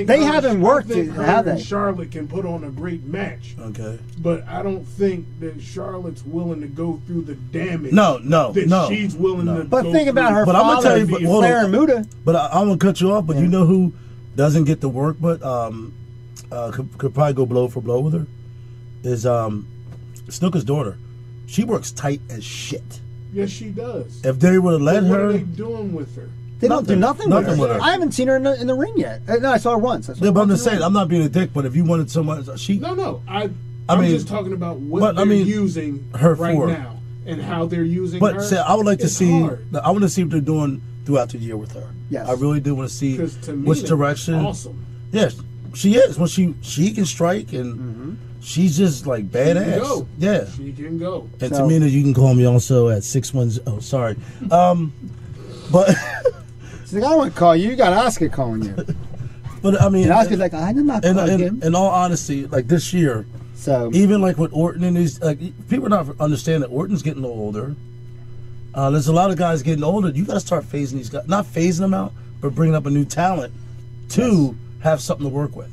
Speaker 1: They haven't worked
Speaker 4: I think
Speaker 1: it,
Speaker 4: her
Speaker 1: have
Speaker 4: and
Speaker 1: they?
Speaker 4: Charlotte can put on a great match,
Speaker 3: Okay.
Speaker 4: but I don't think that Charlotte's willing to go through the damage.
Speaker 3: No.
Speaker 4: that she's willing to.
Speaker 1: But
Speaker 4: go
Speaker 1: think about
Speaker 4: through.
Speaker 1: her
Speaker 3: But I'm gonna
Speaker 1: father,
Speaker 3: tell you, but hold
Speaker 1: Flair
Speaker 3: on.
Speaker 1: and Muda.
Speaker 3: But I'm gonna cut you off. But you know who doesn't get the work, but could probably go blow for blow with her is Snooker's daughter. She works tight as shit.
Speaker 4: Yes, she does.
Speaker 3: If they would have let
Speaker 4: What are
Speaker 3: her,
Speaker 4: they doing with her?
Speaker 1: They don't do nothing
Speaker 3: Nothing
Speaker 1: with
Speaker 3: with
Speaker 1: her.
Speaker 3: her.
Speaker 1: I haven't seen her in the ring yet. No, I saw her once. I saw
Speaker 3: yeah,
Speaker 1: her
Speaker 3: but I'm
Speaker 1: once
Speaker 3: just
Speaker 1: in the
Speaker 3: saying,
Speaker 1: ring.
Speaker 3: I'm not being a dick. But if you wanted someone, she
Speaker 4: No.
Speaker 3: I
Speaker 4: I'm
Speaker 3: mean,
Speaker 4: just talking about what
Speaker 3: but,
Speaker 4: they're
Speaker 3: I mean,
Speaker 4: using
Speaker 3: her
Speaker 4: right
Speaker 3: for.
Speaker 4: now and how they're using
Speaker 3: But
Speaker 4: her.
Speaker 3: say, I would like to
Speaker 4: It's
Speaker 3: see.
Speaker 4: hard.
Speaker 3: I want to see what they're doing throughout the year with her.
Speaker 1: Yes.
Speaker 3: I really do want to see
Speaker 4: 'Cause to me,
Speaker 3: which
Speaker 4: that's
Speaker 3: direction.
Speaker 4: Awesome.
Speaker 3: Yes, she is. When she can strike and she's just like
Speaker 4: She can
Speaker 3: badass.
Speaker 4: go.
Speaker 3: Yeah.
Speaker 4: She can go.
Speaker 3: And
Speaker 1: So-
Speaker 3: Tamina, you can call me also at 610. Oh, sorry. But
Speaker 1: She's like, I don't want to call you. You got Oscar calling you.
Speaker 3: but I mean,
Speaker 1: And Oscar's like, I did not call him.
Speaker 3: in all honesty, like this year,
Speaker 1: So
Speaker 3: even like with Orton and these, like people not understand that Orton's getting a little older. There's a lot of guys getting older. You got to start phasing these guys, not phasing them out, but bringing up a new talent to have something to work with.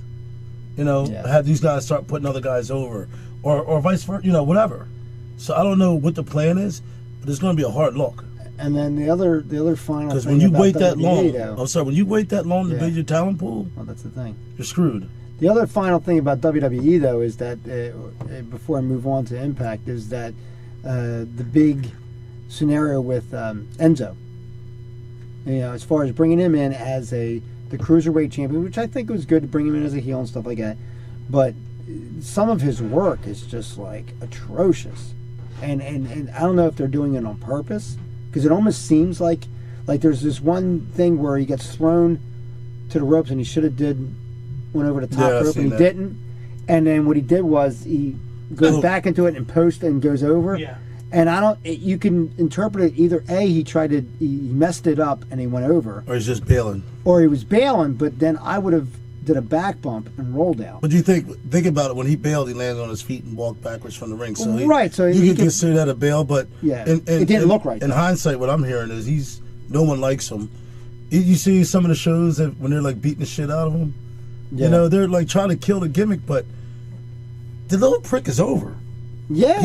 Speaker 3: You know,
Speaker 1: Yes.
Speaker 3: have these guys start putting other guys over, or vice versa. You know, whatever. So I don't know what the plan is, but it's going to be a hard look.
Speaker 1: and then the other final
Speaker 3: Because
Speaker 1: thing
Speaker 3: when you
Speaker 1: about
Speaker 3: wait that
Speaker 1: WWE,
Speaker 3: long,
Speaker 1: though,
Speaker 3: I'm sorry, when you wait that long to
Speaker 1: Yeah.
Speaker 3: build your talent pool,
Speaker 1: well, that's the thing.
Speaker 3: you're screwed.
Speaker 1: The other final thing about WWE though is that before I move on to Impact is that the big scenario with Enzo. You know, as far as bringing him in as the cruiserweight champion, which I think was good to bring him in as a heel and stuff like that, but some of his work is just like atrocious, and I don't know if they're doing it on purpose, because it almost seems like there's this one thing where he gets thrown to the ropes and he should have went over the top rope and he didn't, and then what he did was he goes back into it and post and goes over.
Speaker 2: Yeah.
Speaker 1: And you can interpret it either he messed it up and he went over,
Speaker 3: or he's just bailing,
Speaker 1: or he was bailing, but then I would have did a back bump and rolled out.
Speaker 3: But you think about it, when he bailed, he landed on his feet and walked backwards from the ring. So
Speaker 1: so
Speaker 3: you can consider that a bail, but
Speaker 1: yeah, it didn't look right.
Speaker 3: In hindsight, what I'm hearing is no one likes him. You see some of the shows that when they're like beating the shit out of him, you know, they're like trying to kill the gimmick, but the little prick is over.
Speaker 1: Yeah.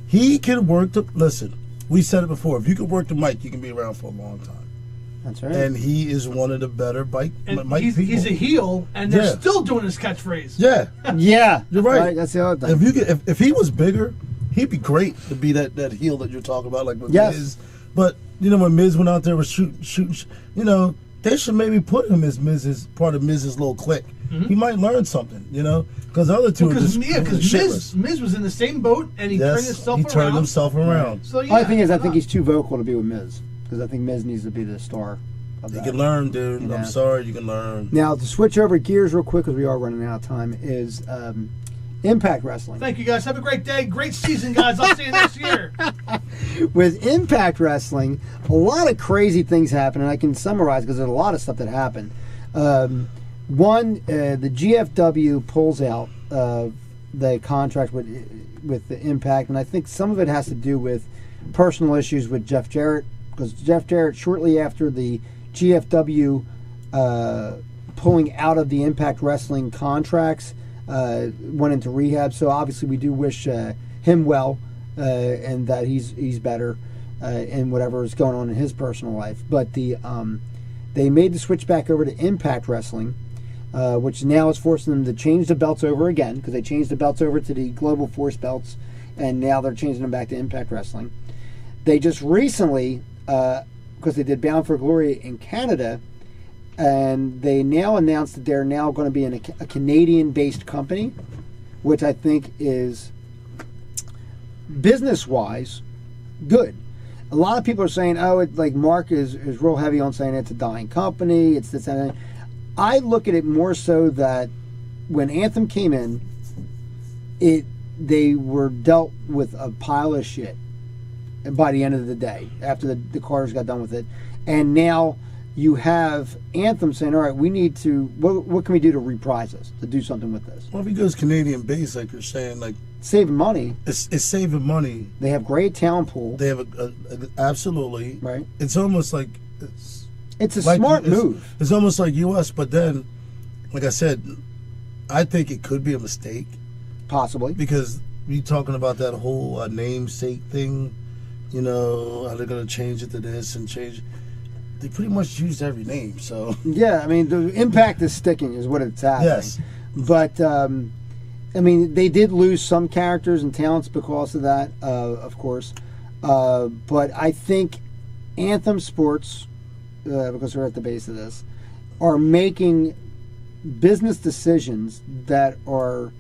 Speaker 3: He can work listen, we said it before, if you can work the mic, you can be around for a long time.
Speaker 1: That's right.
Speaker 3: And he is one of the better mic people.
Speaker 2: He's a heel, and they're still doing his catchphrase.
Speaker 3: Yeah.
Speaker 1: Yeah.
Speaker 3: You're right.
Speaker 1: That's the other thing.
Speaker 3: If he was bigger, he'd be great to be that heel that you're talking about, like with Miz. But, you know, when Miz went out there with shoot, you know, they should maybe put him as part of Miz's little clique. Mm-hmm. He might learn something, you know, because the other two are just
Speaker 2: because Miz was in the same boat and he turned himself around.
Speaker 1: So yeah, thing is, I think he's too vocal to be with Miz, because I think Miz needs to be the star.
Speaker 3: You can learn, dude. You know? I'm sorry, you can learn.
Speaker 1: Now, to switch over gears real quick, because we are running out of time, is Impact Wrestling.
Speaker 2: Thank you, guys. Have a great day. Great season, guys. I'll see you next year.
Speaker 1: With Impact Wrestling, a lot of crazy things happen, and I can summarize because there's a lot of stuff that happened. One, the GFW pulls out the contract with the Impact, and I think some of it has to do with personal issues with Jeff Jarrett, because Jeff Jarrett, shortly after the GFW pulling out of the Impact Wrestling contracts, went into rehab. So obviously we do wish him well, and that he's better in whatever is going on in his personal life. But they made the switch back over to Impact Wrestling, which now is forcing them to change the belts over again, because they changed the belts over to the Global Force belts, and now they're changing them back to Impact Wrestling. They just recently, because they did Bound for Glory in Canada, and they now announced that they're now going to be in a Canadian-based company, which I think is business-wise good. A lot of people are saying, Mark is real heavy on saying it's a dying company, it's this and that. I look at it more so that when Anthem came in, they were dealt with a pile of shit by the end of the day, after the Carters got done with it. And now you have Anthem saying, all right, we need to, what can we do to reprise this, to do something with this?
Speaker 3: Well, if he goes Canadian base, like you're saying, like
Speaker 1: saving money.
Speaker 3: It's saving money.
Speaker 1: They have great talent pool.
Speaker 3: They have absolutely
Speaker 1: right.
Speaker 3: It's almost like
Speaker 1: it's a smart move.
Speaker 3: It's almost like US, but then, like I said, I think it could be a mistake,
Speaker 1: possibly,
Speaker 3: because you talking about that whole namesake thing. You know, how they're going to change it to this and change. They pretty much used every name, so.
Speaker 1: Yeah, I mean, the impact is sticking, is what it's happening.
Speaker 3: Yes.
Speaker 1: But, I mean, they did lose some characters and talents because of that, of course. But I think Anthem Sports, because we're at the base of this, are making business decisions that are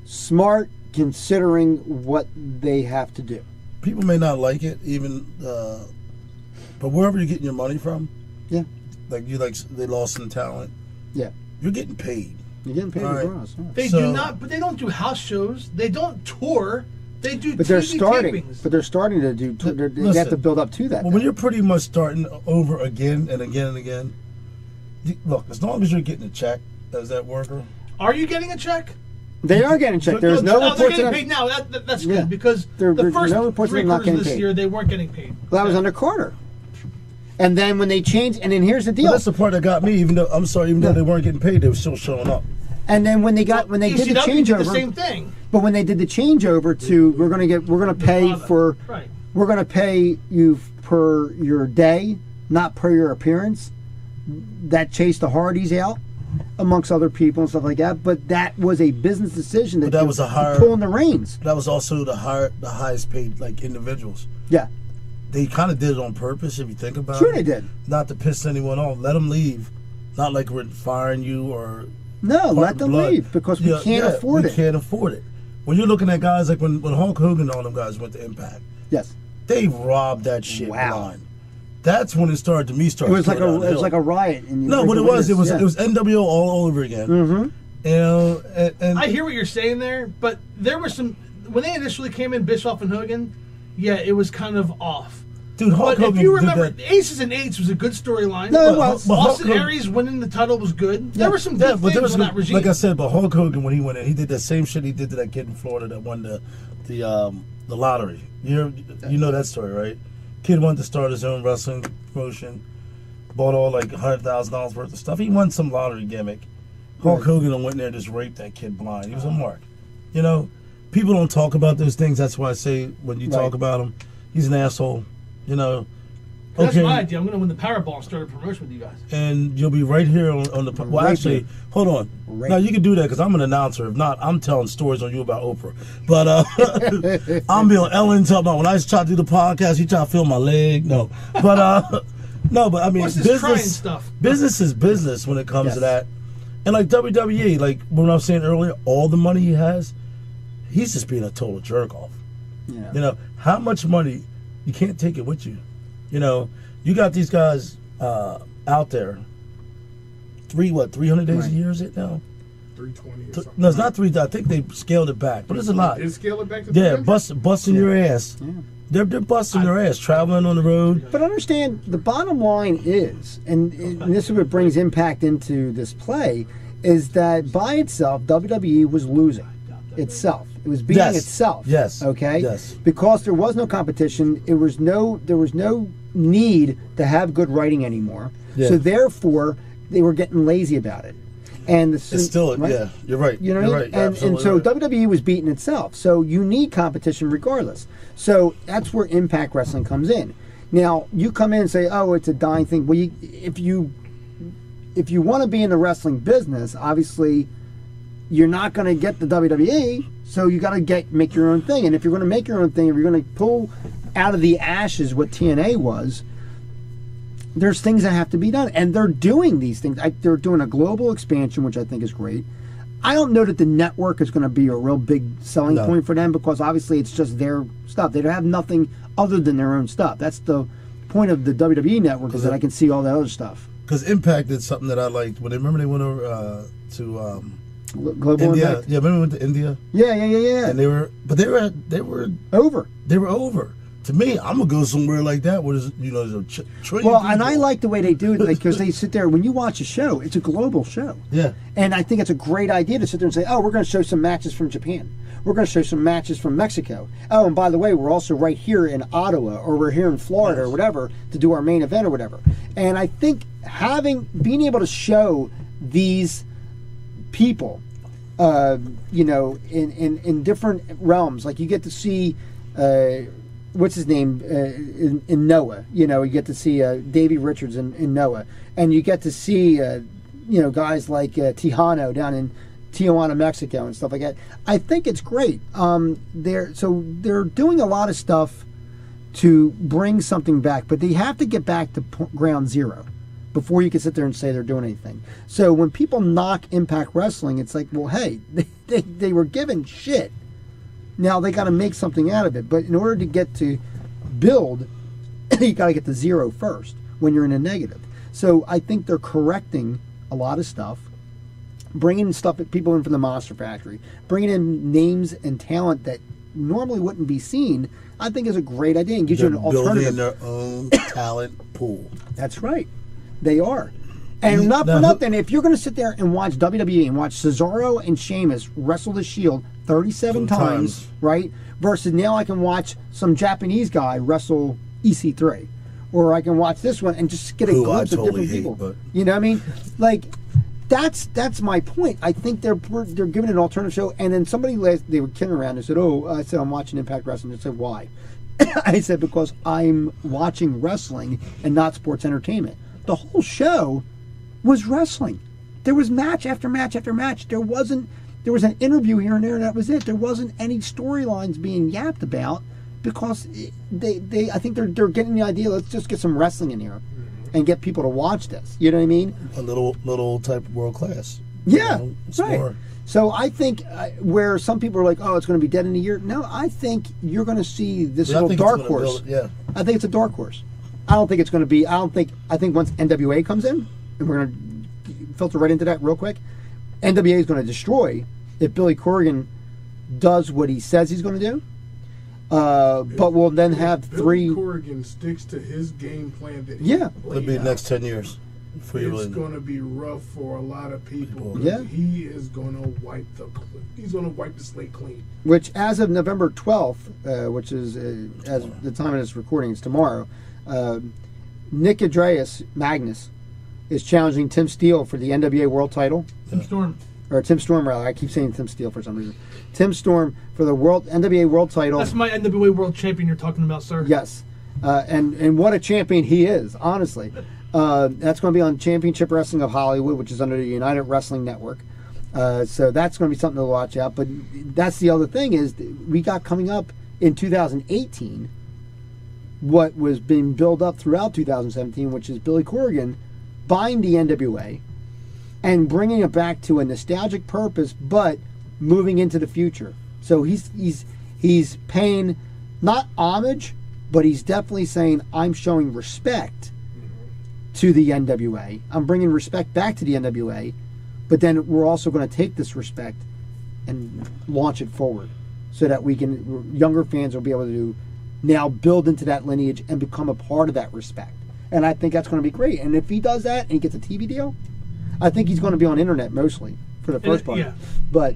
Speaker 1: smart considering what they have to do.
Speaker 3: People may not like it, even, but wherever you're getting your money from,
Speaker 1: yeah,
Speaker 3: they lost some talent.
Speaker 1: Yeah,
Speaker 3: you're getting paid.
Speaker 1: You're getting paid
Speaker 3: right.
Speaker 1: for us. Yeah.
Speaker 2: They do not, but they don't do house shows. They don't tour. They do.
Speaker 1: But they're starting. Tapings. But they're starting to do. They have to build up to that.
Speaker 3: Well, when you're pretty much starting over again and again and again, look, as long as you're getting a check as that worker.
Speaker 2: Are you getting a check?
Speaker 1: They are getting checked. There's no reports.
Speaker 2: They're getting paid now. That's good, because the first
Speaker 1: no reports
Speaker 2: 3
Speaker 1: not
Speaker 2: quarters this
Speaker 1: paid.
Speaker 2: year they weren't getting paid.
Speaker 1: Well, that was under Carter. And then when they changed, and then here's the deal.
Speaker 3: Well, that's the part that got me. Even though they weren't getting paid, they were still showing up.
Speaker 1: And then when they did the changeover,
Speaker 2: the same thing.
Speaker 1: But when they did the changeover to we're going to pay you per your day, not per your appearance. That chased the Hardys out. amongst other people and stuff like that. But that was a business decision that
Speaker 3: was a higher
Speaker 1: pulling the reins.
Speaker 3: That was also the highest paid like individuals.
Speaker 1: Yeah,
Speaker 3: they kind of did it on purpose. If you think about it,
Speaker 1: sure they did.
Speaker 3: Not to piss anyone off. Let them leave. Not like we're firing you or
Speaker 1: no. Let them leave because we can't afford it.
Speaker 3: We can't afford it. When you're looking at guys like when Hulk Hogan and all them guys went to Impact,
Speaker 1: yes,
Speaker 3: they robbed that shit blind. That's when it started to me.
Speaker 1: It was like a riot.
Speaker 3: No, what it was it was NWO all over again.
Speaker 1: Mm-hmm.
Speaker 3: You know, and
Speaker 2: I hear what you're saying there, but there were some when they initially came in, Bischoff and Hogan. Yeah, it was kind of off.
Speaker 3: Dude, Hulk Hogan.
Speaker 2: If you remember, Aces and Eights was a good storyline.
Speaker 1: No, it was.
Speaker 2: Austin Aries winning the title was good. There were some good things in that regime.
Speaker 3: Like I said, but Hulk Hogan when he went in, he did that same shit he did to that kid in Florida that won the lottery. You know that story, right? Kid wanted to start his own wrestling promotion, bought all like $100,000 worth of stuff. He won some lottery gimmick. Hulk Hogan went in there and just raped that kid blind. He was a mark. You know, people don't talk about those things. That's why I say when you talk about him, he's an asshole. You know.
Speaker 2: That's my idea. I'm going to win the Powerball and start a promotion with you guys.
Speaker 3: And you'll be right here on the... Well, actually, hold on. Now, you can do that because I'm an announcer. If not, I'm telling stories on you about Oprah. But I'm being Ellen talking about when I try to do the podcast, you try to feel my leg. No. But, no, but I mean, business is business when it comes to that. And like WWE, like when I was saying earlier, all the money he has, he's just being a total jerk off.
Speaker 1: Yeah.
Speaker 3: You know, how much money, you can't take it with you. You know, you got these guys out there. 300 days a year is it now?
Speaker 4: 320 or something.
Speaker 3: No, it's not 3. I think they scaled it back, but it's a lot.
Speaker 4: They scaled it back to
Speaker 3: 300? Busting your ass. Yeah. They're busting their ass, traveling on the road.
Speaker 1: But understand, the bottom line is, and this is what brings Impact into this play, is that by itself, WWE was losing itself. It was beating itself.
Speaker 3: Yes.
Speaker 1: Okay.
Speaker 3: Yes.
Speaker 1: Because there was no competition. There was no need to have good writing anymore. Yeah. So therefore, they were getting lazy about it. And
Speaker 3: it's still, right? Yeah, you're right.
Speaker 1: You know what I mean? And so WWE was beating itself. So you need competition regardless. So that's where Impact Wrestling comes in. Now you come in and say, "Oh, it's a dying thing." Well, if you want to be in the wrestling business, obviously you're not going to get the WWE. So you got to make your own thing. And if you're going to make your own thing, if you're going to pull out of the ashes what TNA was, there's things that have to be done. And they're doing these things. They're doing a global expansion, which I think is great. I don't know that the network is going to be a real big selling point for them because obviously it's just their stuff. They don't have nothing other than their own stuff. That's the point of the WWE network is that I can see all that other stuff.
Speaker 3: Because Impact did something that I liked. When they went over to...
Speaker 1: Global
Speaker 3: India.
Speaker 1: Impact?
Speaker 3: Yeah, remember we went to India?
Speaker 1: Yeah.
Speaker 3: And they were
Speaker 1: over.
Speaker 3: They were over. To me, I'm gonna go somewhere like that where there's there's a trillion
Speaker 1: people.
Speaker 3: And
Speaker 1: I like the way they do it because they sit there. When you watch a show, it's a global show.
Speaker 3: Yeah.
Speaker 1: And I think it's a great idea to sit there and say, "Oh, we're going to show some matches from Japan. We're going to show some matches from Mexico. Oh, and by the way, we're also right here in Ottawa, or we're here in Florida, or whatever, to do our main event or whatever." And I think being able to show these people, in different realms, like you get to see. What's his name in Noah? You get to see Davey Richards in Noah, and you get to see guys like Tejano down in Tijuana, Mexico, and stuff like that. I think it's great. They're doing a lot of stuff to bring something back, but they have to get back to ground zero before you can sit there and say they're doing anything. So when people knock Impact Wrestling, it's like, well, hey, they were given shit. Now they got to make something out of it. But in order to get to build, you got to get to zero first when you're in a negative. So I think they're correcting a lot of stuff, bringing people in from the Monster Factory, bringing in names and talent that normally wouldn't be seen. I think is a great idea and gives you an alternative.
Speaker 3: Building their own talent pool.
Speaker 1: That's right. They are. And not for nothing, if you're going to sit there and watch WWE and watch Cesaro and Sheamus wrestle the Shield 37 times, right? Versus now I can watch some Japanese guy wrestle EC3. Or I can watch this one and just get a glimpse of different people.
Speaker 3: But...
Speaker 1: You know what I mean? Like, that's my point. I think they're giving an alternative show. And then they were kidding around and said, I said, I'm watching Impact Wrestling. I said, why? I said, because I'm watching wrestling and not sports entertainment. The whole show was wrestling. there was match after match after match. There was an interview here and there, and that was it. There wasn't any storylines being yapped about because I think they're getting the idea. Let's just get some wrestling in here and get people to watch this. You know what I mean?
Speaker 3: A little type of world class.
Speaker 1: Yeah,
Speaker 3: right.
Speaker 1: Right. So I think where some people are like, oh, it's going to be dead in a year. No, I think you're going to see this little dark horse. I think it's a dark horse. I don't think it's going to be. I think once NWA comes in, and we're going to filter right into that real quick. NWA is going to destroy if Billy Corgan does what he says he's going to do. But we'll then have
Speaker 4: Billy Corgan sticks to his game plan that
Speaker 3: it'll be the next 10 years.
Speaker 4: It's going to be rough for a lot of people.
Speaker 1: Yeah,
Speaker 4: he is going to wipe the slate clean.
Speaker 1: Which, as of November 12th, which is as the time of this recording is tomorrow, Nick Andreas Magnus is challenging Tim Steele for the NWA World Title.
Speaker 2: Tim Storm.
Speaker 1: Or Tim Storm, rather. I keep saying Tim Steele for some reason. Tim Storm for the NWA World Title.
Speaker 2: That's my NWA World Champion you're talking about, sir.
Speaker 1: Yes. And what a champion he is, honestly. That's going to be on Championship Wrestling of Hollywood, which is under the United Wrestling Network. So that's going to be something to watch out. But that's the other thing is we got coming up in 2018 what was being built up throughout 2017, which is Billy Corgan buying the NWA and bringing it back to a nostalgic purpose, but moving into the future. So he's paying not homage, but he's definitely saying, I'm showing respect to the NWA. I'm bringing respect back to the NWA, but then we're also going to take this respect and launch it forward so that younger fans will be able to now build into that lineage and become a part of that respect. And I think that's going to be great. And if he does that and he gets a TV deal, I think he's going to be on internet mostly for the first part. Yeah. But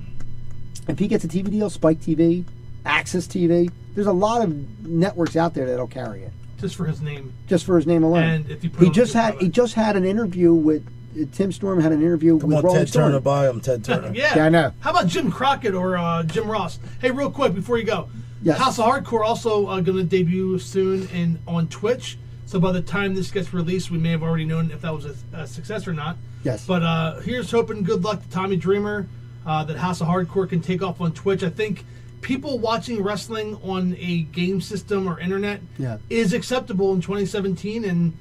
Speaker 1: if he gets a TV deal, Spike TV, Access TV, there's a lot of networks out there that'll carry it.
Speaker 2: Just for his name.
Speaker 1: Just for his name alone.
Speaker 2: And if you put
Speaker 1: he just had an interview with Tim Storm had an interview with Rolling
Speaker 3: Ted
Speaker 1: Stone.
Speaker 3: Turner by him, Ted Turner.
Speaker 2: Yeah,
Speaker 1: I know.
Speaker 2: How about Jim Crockett or Jim Ross? Hey, real quick before you go,
Speaker 1: yes.
Speaker 2: House of Hardcore also going to debut soon on Twitch. So by the time this gets released, we may have already known if that was a success or not.
Speaker 1: Yes.
Speaker 2: But here's hoping good luck to Tommy Dreamer that House of Hardcore can take off on Twitch. I think people watching wrestling on a game system or internet is acceptable in 2017, and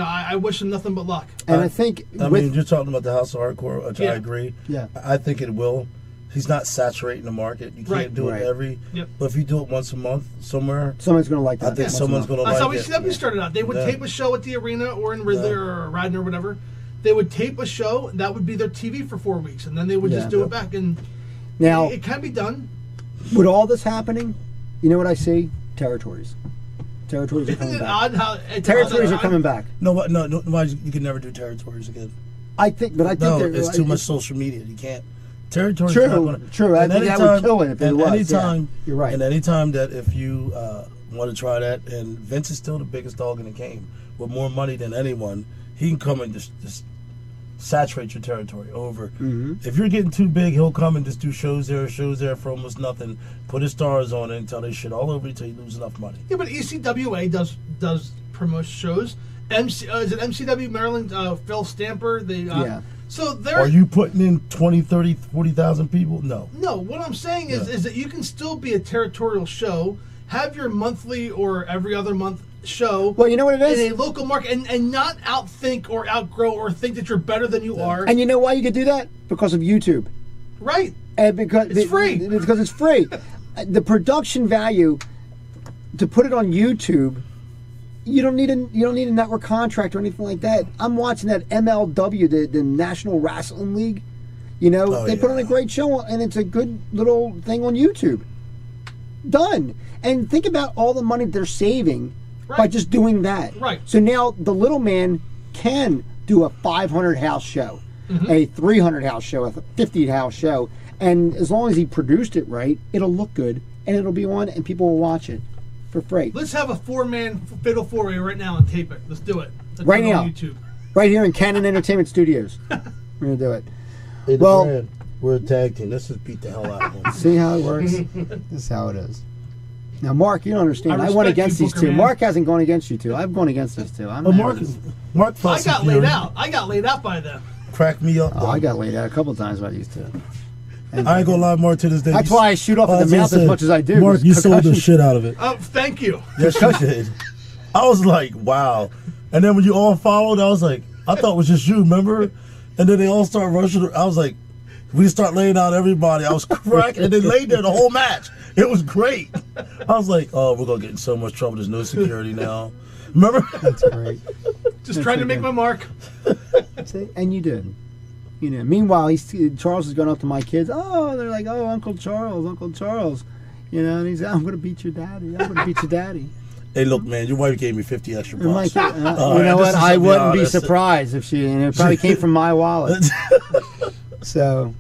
Speaker 2: I wish him nothing but luck.
Speaker 1: And I think
Speaker 3: mean, you're talking about the House of Hardcore, which I agree.
Speaker 1: Yeah,
Speaker 3: I think it will. He's not saturating the market. You can't do it every.
Speaker 2: Yep.
Speaker 3: But if you do it once a month somewhere,
Speaker 1: someone's going to like that.
Speaker 3: I think someone's going to like it.
Speaker 2: That's how we started out. They would tape a show at the arena or in Ridley or Radnor or whatever. They would tape a show, and that would be their TV for 4 weeks, and then they would just do it back. And
Speaker 1: now
Speaker 2: it can be done.
Speaker 1: With all this happening, you know what I see? Territories. Territories are coming back. Territories are coming back.
Speaker 3: No, you can never do territories again.
Speaker 1: I think
Speaker 3: it's too much social media. You can't. Territories.
Speaker 1: True. I think that would kill it if it was.
Speaker 3: Anytime,
Speaker 1: you're right.
Speaker 3: And anytime that if you want to try that, and Vince is still the biggest dog in the game with more money than anyone, he can come and just saturate your territory over.
Speaker 1: Mm-hmm.
Speaker 3: If you're getting too big, he'll come and just do shows there for almost nothing, put his stars on it until they shit all over until you lose enough money.
Speaker 2: Yeah, but ECWA does promote shows. Is it MCW Maryland? Phil Stamper. So there.
Speaker 3: Are you putting in 20, 30, 40,000 people? No.
Speaker 2: No. What I'm saying is that you can still be a territorial show, have your monthly or every other month show.
Speaker 1: Well, you know what it is?
Speaker 2: In a local market, and not outthink or outgrow or think that you're better than you are.
Speaker 1: And you know why you could do that? Because of YouTube.
Speaker 2: Right.
Speaker 1: And because
Speaker 2: it's free.
Speaker 1: Because it's free. The production value to put it on YouTube. You don't need a network contract or anything like that. I'm watching that MLW, the National Wrestling League. They put on a great show, and it's a good little thing on YouTube. Done. And think about all the money they're saving by just doing that.
Speaker 2: Right.
Speaker 1: So now the little man can do a 500 house show, a 300 house show, a 50 house show, and as long as he produced it right, it'll look good, and it'll be on, and people will watch it. For free.
Speaker 2: Let's have a 4-man fatal 4-way right now and tape it. Let's do it.
Speaker 1: Right now.
Speaker 2: On YouTube.
Speaker 1: Right here in Canon Entertainment Studios. We're going to do it.
Speaker 3: Hey, Brand, we're a tag team. Let's just beat the hell out of them.
Speaker 1: See how it works? This is how it is. Now, Mark, you don't understand. I went against these two. Mark hasn't gone against you two. I've gone against these two.
Speaker 3: Mark
Speaker 2: I got laid out. I got laid out by them.
Speaker 3: cracked me up.
Speaker 1: Oh, I got laid out a couple of times when I used to. And
Speaker 3: I ain't gonna lie, Mark, to this day.
Speaker 1: that's why I shoot off at the mouth as much as I do.
Speaker 3: Mark, you sold the
Speaker 1: Concussion.
Speaker 3: shit out of it.
Speaker 2: Oh, thank you.
Speaker 3: Yes, you did. I was like, wow. And then when you all followed, I was like, I thought it was just you, remember? And then they all start rushing. I was like, we start laying out everybody. I was cracking, and they laid there the whole match. It was great. I was like, oh, we're going to get in so much trouble. There's no security now. Remember?
Speaker 1: That's great.
Speaker 2: Just trying to make my mark.
Speaker 1: See? And you did. You know. Meanwhile, Charles is going up to my kids. Oh, they're like, oh, Uncle Charles. You know, and he's, I'm going to beat your daddy.
Speaker 3: Hey, look, man, your wife gave me 50 extra
Speaker 1: And my
Speaker 3: bucks.
Speaker 1: kid, you know what? I wouldn't be surprised if she. And it probably came from my wallet. So.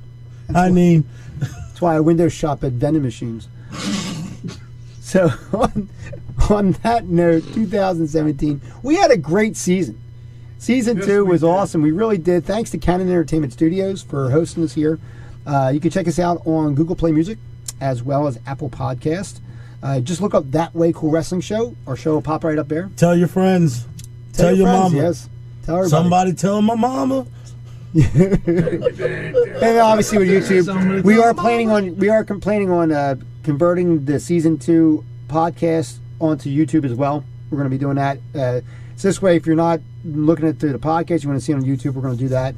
Speaker 3: I mean,
Speaker 1: that's why I window shop at vending machines. So on that note, 2017, we had a great season. Season 2 was awesome. We really did. Thanks to Canon Entertainment Studios for hosting us here. You can check us out on Google Play Music as well as Apple Podcast. Just look up That Way Cool Wrestling Show. Our show will pop right up there.
Speaker 3: Tell your friends. Tell your
Speaker 1: friends,
Speaker 3: mama.
Speaker 1: Yes. Tell everybody.
Speaker 3: Somebody tell my mama.
Speaker 1: And obviously with YouTube, we are planning on converting the season 2 podcast onto YouTube as well. We're going to be doing that. So this way, if you're not looking at through the podcast, you want to see it on YouTube, we're going to do that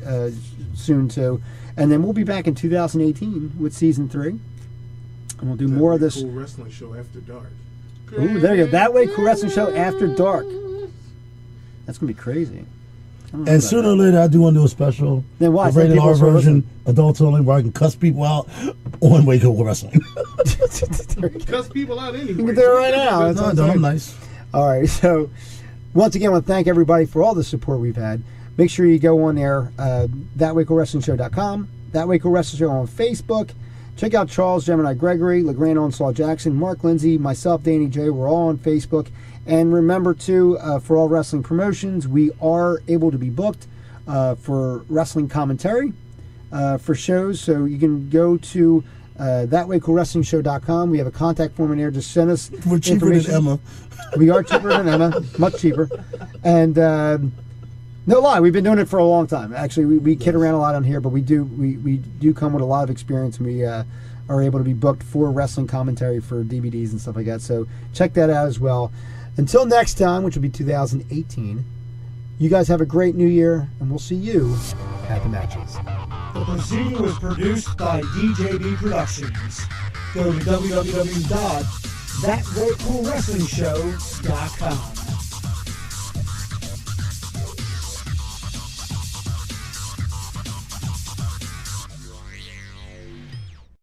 Speaker 1: soon too. And then we'll be back in 2018 with season 3, and we'll do more of this.
Speaker 4: Cool Wrestling Show After Dark.
Speaker 1: Ooh, there you go. That Way Cool Wrestling Show After Dark. That's going to be crazy.
Speaker 3: And sooner or later, I do want to do a special.
Speaker 1: Then why?
Speaker 3: The rated R version, adults only, where I can cuss people out on Way Cool Wrestling.
Speaker 4: Cuss people out anyway.
Speaker 1: You can do it right now. That's what I'm saying.
Speaker 3: I'm nice.
Speaker 1: All right, so once again, I want to thank everybody for all the support we've had. Make sure you go on there, thatwaycoolwrestlingshow.com, That Way Cool Wrestling Show on Facebook. Check out Charles, Gemini Gregory, LeGrande, Onslaught Jackson, Mark Lindsay, myself, Danny J. We're all on Facebook. And remember, too, for all wrestling promotions, we are able to be booked for wrestling commentary for shows. So you can go to thatwaycoolwrestlingshow.com. We have a contact form in there. Just send us
Speaker 3: We're cheaper than Emma.
Speaker 1: We are cheaper than Emma, much cheaper. And no lie, we've been doing it for a long time. Actually, we kid around a lot on here, but we do come with a lot of experience, and we are able to be booked for wrestling commentary for DVDs and stuff like that. So check that out as well. Until next time, which will be 2018, you guys have a great new year, and we'll see you at the matches.
Speaker 6: The proceeding was produced by DJB Productions. Go to www.thatwaycoolwrestlingshow.com.